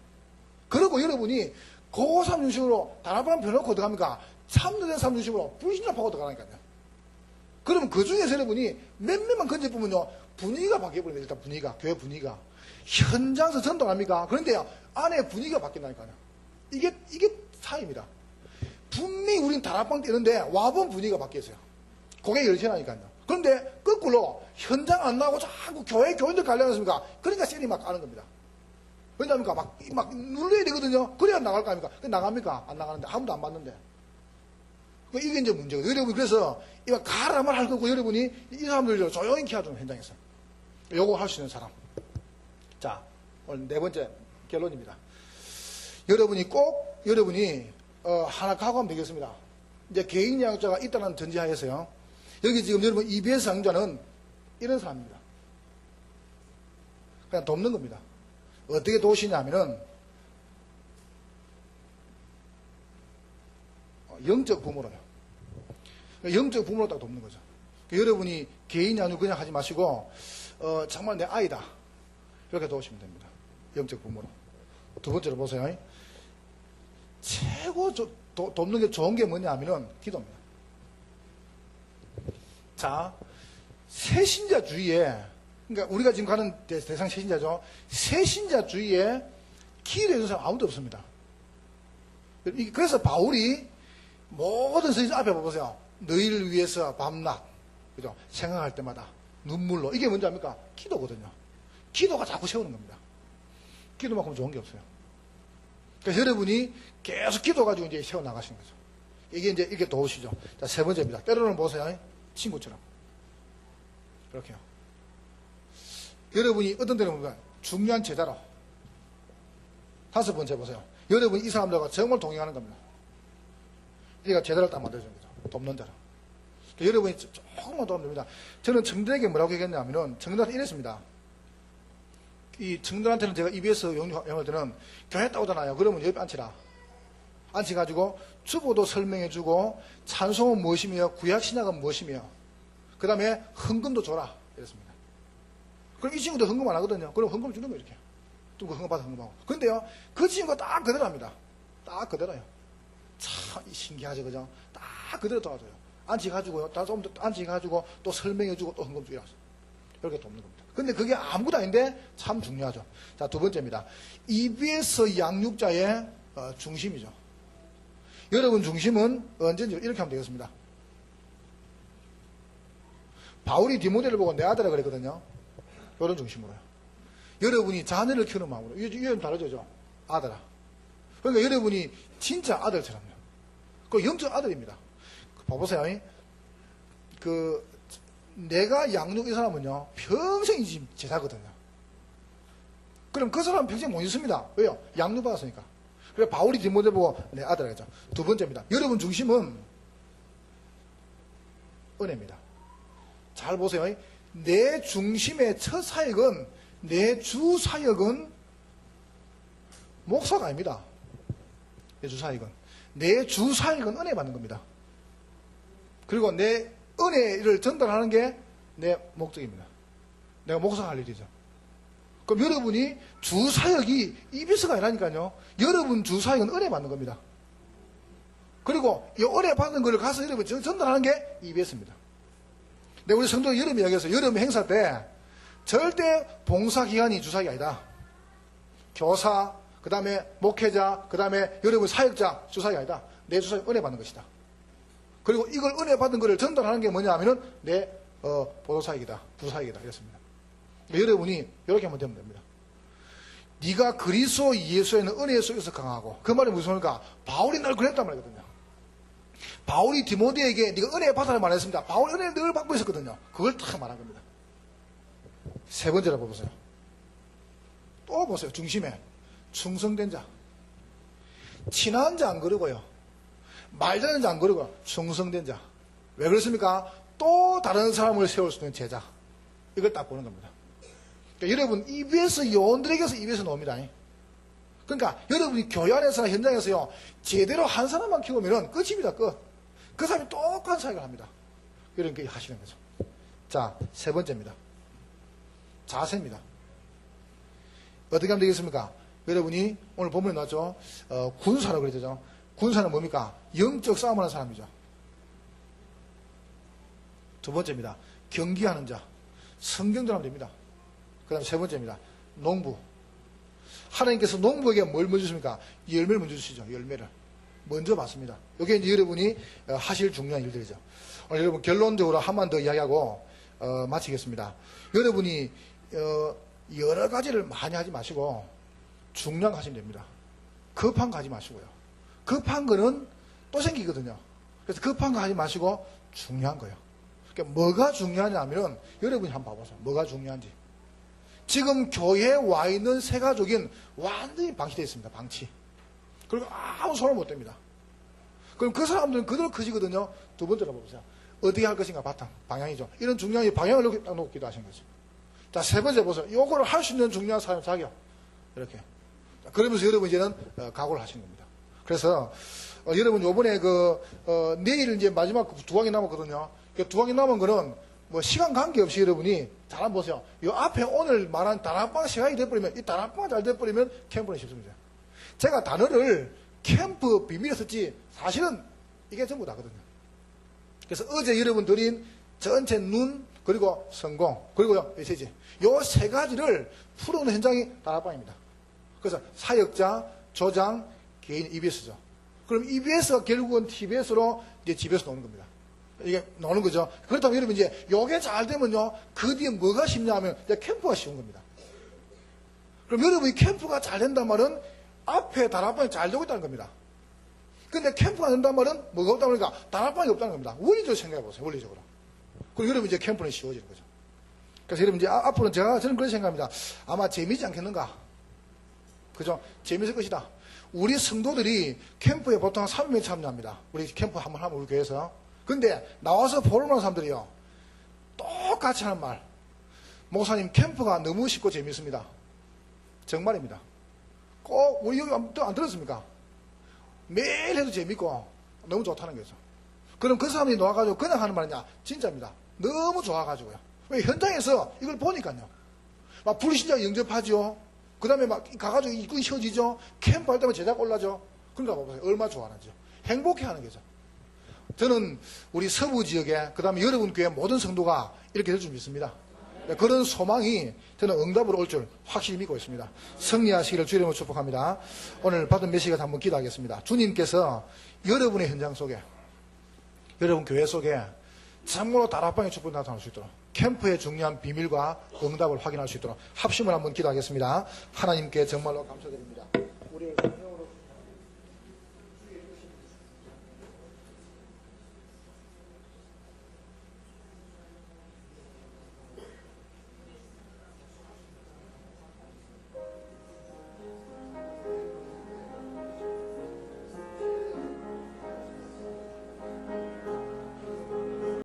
그리고 여러분이 고3 중심으로 다락방 펴놓고 어떡합니까? 참여된 사람 중심으로 불신자파고 들어가니까요. 그러면 그 중에서 여러분이 몇 명만 건져보면요, 분위기가 바뀌어버립니다. 일단 분위기가, 교회 분위기가. 현장에서 전도합니까? 그런데요, 안에 분위기가 바뀐다니까요. 이게 차이입니다. 분명히 우린 다락방 뛰는데 와본 분위기가 바뀌었어요. 고개 열시라니까요. 그런데 거꾸로 현장 안 나가고 자꾸 교회 교인들 가려놨습니까? 그러니까 셀이 막 가는 겁니다. 왜냐합니까? 막 눌러야 되거든요. 그래야 나갈 거 아닙니까? 나갑니까? 안 나가는데. 아무도 안 맞는데. 이게 이제 문제거든요. 여러분, 그래서, 이거 가라만 할 거고, 여러분이 이 사람들 조용히 키워주는 현장에서. 요거 할 수 있는 사람. 자, 오늘 네 번째 결론입니다. 여러분이 하나 각오하면 되겠습니다. 이제 개인 양육자가 있다는 전제하에서요. 여기 지금 여러분 EBS 양육자는 이런 사람입니다. 그냥 돕는 겁니다. 어떻게 도우시냐면은, 영적 부모로요. 영적 부모로 딱 돕는 거죠. 여러분이 개인 양육 그냥 하지 마시고, 정말 내 아이다. 이렇게 도우시면 됩니다. 영적 부모로. 두 번째로 보세요. 최고 돕는 게 좋은 게 뭐냐 하면은 기도입니다. 자, 새신자주의에, 그러니까 우리가 지금 가는 대상 새신자죠. 새신자주의에 기도해주는 사람 아무도 없습니다. 그래서 바울이 모든 서신 앞에 보세요. 너희를 위해서 밤낮, 그죠? 생각할 때마다 눈물로. 이게 뭔지 압니까? 기도거든요. 기도가 자꾸 세우는 겁니다. 기도만큼 좋은 게 없어요. 그래서 여러분이 계속 기도가지고 이제 세워나가시는 거죠. 이게 이제 이렇게 도우시죠. 자, 세 번째입니다. 때로는 보세요. 친구처럼. 이렇게요. 여러분이 어떤 데는 보면 중요한 제자로. 다섯 번째 보세요. 여러분이 이 사람들과 정말 동행하는 겁니다. 우리가 제자를 딱 만들어주는 거죠. 돕는 자로. 그러니까 여러분이 조금만 도우면 됩니다. 저는 청년에게 뭐라고 얘기했냐면은, 청년한테 이랬습니다. 이 청년한테는 제가 EBS 영어할 때는 교회 딱 오잖아요. 그러면 옆에 앉히라. 앉혀가지고 주보도 설명해주고, 찬송은 무엇이며, 구약신약은 무엇이며, 그 다음에 헌금도 줘라. 이랬습니다. 그럼 이 친구도 헌금 안 하거든요. 그럼 헌금 주는 거예요, 이렇게. 또 헌금 받아 헌금하고. 근데요, 그 친구가 딱 그대로 합니다. 딱 그대로요. 참 신기하죠, 그죠? 딱 그대로 도와줘요. 앉혀가지고요, 좀 더 앉혀가지고 또 설명해주고 또 헌금 주라. 이렇게 돕는 겁니다. 근데 그게 아무것도 아닌데 참 중요하죠. 자, 두 번째입니다. EBS 양육자의 중심이죠. 여러분 중심은 언제든지 이렇게 하면 되겠습니다. 바울이 디모데를 보고 내 아들이라 그랬거든요. 이런 중심으로요. 여러분이 자녀를 키우는 마음으로. 이건 다르죠, 아들아. 그러니까 여러분이 진짜 아들처럼요. 그 영적 아들입니다. 봐보세요. 내가 양육 이 사람은요, 평생 이 집 제자거든요. 그럼 그 사람은 평생 못 있습니다. 왜요? 양육 받았으니까. 그래서 바울이 디모데 보고 내 아들 하죠. 두 번째입니다. 여러분 중심은 은혜입니다. 잘 보세요. 내 중심의 첫 사역은, 내 주 사역은 목사가 아닙니다. 내 주 사역은. 내 주 사역은 은혜 받는 겁니다. 그리고 내 은혜를 전달하는 게 내 목적입니다. 내가 목사가 할 일이죠. 그럼 여러분이 주 사역이 EBS가 아니라니까요. 여러분 주 사역은 은혜 받는 겁니다. 그리고 이 은혜 받는 걸 가서 여러분 전달하는 게 EBS입니다. 근데 우리 성도 여름 이야기해서 여름 행사 때 절대 봉사기관이 주사역이 아니다. 교사, 그 다음에 목회자, 그 다음에 여러분 사역자 주사역이 아니다. 내 주사역 은혜 받는 것이다. 그리고 이걸 은혜 받은 것을 전달하는 게 뭐냐 하면은 내 보도사역이다, 부사역이다 이랬습니다. 여러분이 이렇게 하면 되면 됩니다. 네가 그리스도 예수에는 은혜 속에서 강하고, 그 말이 무슨 말입니까? 바울이 날 그랬단 말이거든요. 바울이 디모데에게 네가 은혜 받아라 말했습니다. 바울이 은혜를 늘 받고 있었거든요. 그걸 딱 말한 겁니다. 세 번째로 보세요. 또 보세요. 중심에 충성된 자. 친한 자 안 그러고요. 말 잘하는 자 안 그러고 충성된 자. 왜 그렇습니까? 또 다른 사람을 세울 수 있는 제자. 이걸 딱 보는 겁니다. 그러니까 여러분, EBS 요원들에게서 EBS 나옵니다. 그러니까 여러분이 교회 안에서나 현장에서요, 제대로 한 사람만 키우면 끝입니다. 끝. 그 사람이 똑같은 사역을 합니다. 이렇게 하시는 거죠. 자, 세 번째입니다. 자세입니다. 어떻게 하면 되겠습니까? 여러분이 오늘 본문에 나왔죠. 군사라고 그랬죠. 군사는 뭡니까? 영적 싸움을 하는 사람이죠. 두 번째입니다. 경기하는 자. 성경대로 하면 됩니다. 그 다음에 세 번째입니다. 농부. 하나님께서 농부에게 뭘 먼저 주십니까? 열매를 먼저 주시죠. 열매를. 먼저 받습니다. 이게 이제 여러분이 하실 중요한 일들이죠. 오늘 여러분 결론적으로 한번 더 이야기하고 마치겠습니다. 여러분이 여러 가지를 많이 하지 마시고 중요한 거 하시면 됩니다. 급한 거 하지 마시고요. 급한 거는 또 생기거든요. 그래서 급한 거 하지 마시고 중요한 거예요. 그러니까 뭐가 중요하냐면 여러분이 한번 봐보세요. 뭐가 중요한지. 지금 교회에 와 있는 세 가족인 완전히 방치되어 있습니다. 방치. 그리고 아무 소용 못 됩니다. 그럼 그 사람들은 그대로 커지거든요. 두 번째로 보세요. 어떻게 할 것인가 바탕, 방향이죠. 이런 중요한 방향을 이렇게 딱 놓고 기도하신 거죠. 자, 세 번째 보세요. 요거를 할 수 있는 중요한 사람 자격. 이렇게. 그러면서 여러분 이제는 각오를 하시는 겁니다. 그래서 여러분 요번에 내일 이제 마지막 두 강이 남았거든요. 그 두 강이 남은 거는 뭐 시간 관계없이 여러분이 잘 한번 보세요. 요 앞에 오늘 말한 다락방 시간이 돼버리면, 이 다락방가 잘 돼버리면 캠프는 쉽습니다. 제가 단어를 캠프 비밀에 썼지 사실은 이게 전부 다거든요. 그래서 어제 여러분 드린 전체 눈, 그리고 성공, 그리고요, 메시지. 요 세 가지를 풀어오는 현장이 다락방입니다. 그래서 사역자, 조장, 개인 EBS죠. 그럼 EBS가 결국은 TBS로 이제 집에서 나오는 겁니다. 이게 나오는 거죠. 그렇다면 여러분 이제 요게 잘 되면요, 그 뒤에 뭐가 쉽냐 하면 이제 캠프가 쉬운 겁니다. 그럼 여러분이 캠프가 잘 된단 말은 앞에 다락방이 잘 되고 있다는 겁니다. 근데 캠프가 된단 말은 뭐가 없다 보니까 다락방이 없다는 겁니다. 원리적으로 생각해 보세요. 원리적으로. 그리고 여러분 이제 캠프는 쉬워지는 거죠. 그래서 여러분 이제 앞으로는 저는 그렇게 생각합니다. 아마 재미있지 않겠는가? 그죠? 재미있을 것이다. 우리 성도들이 캠프에 보통 한 300명 참여합니다. 우리 캠프 한번 하면 우리 교회에서. 근데 나와서 보러 오는 사람들이요, 똑같이 하는 말. 목사님, 캠프가 너무 쉽고 재밌습니다. 정말입니다. 꼭 우리 여기 안 들었습니까? 매일 해도 재밌고 너무 좋다는 거죠. 그럼 그 사람이 나와가지고 그냥 하는 말이냐? 진짜입니다. 너무 좋아가지고요. 왜? 현장에서 이걸 보니까요. 막 불신자 영접하죠. 그 다음에 막 가가지고 이끈 쉬워지죠. 캠프 할 때만 제작 올라죠. 그러니까 보세요. 얼마나 좋아하는지. 행복해 하는 거죠. 저는 우리 서부 지역에, 그 다음에 여러분 교회 모든 성도가 이렇게 될 줄 믿습니다. 그런 소망이 저는 응답으로 올 줄 확실히 믿고 있습니다. 승리하시기를 주의 이름으로 축복합니다. 오늘 받은 메시지가 한번 기도하겠습니다. 주님께서 여러분의 현장 속에, 여러분 교회 속에 참으로 다락방의 축복이 나타날 수 있도록, 캠프의 중요한 비밀과 응답을 확인할 수 있도록 합심을 한번 기도하겠습니다. 하나님께 정말로 감사드립니다. 우리를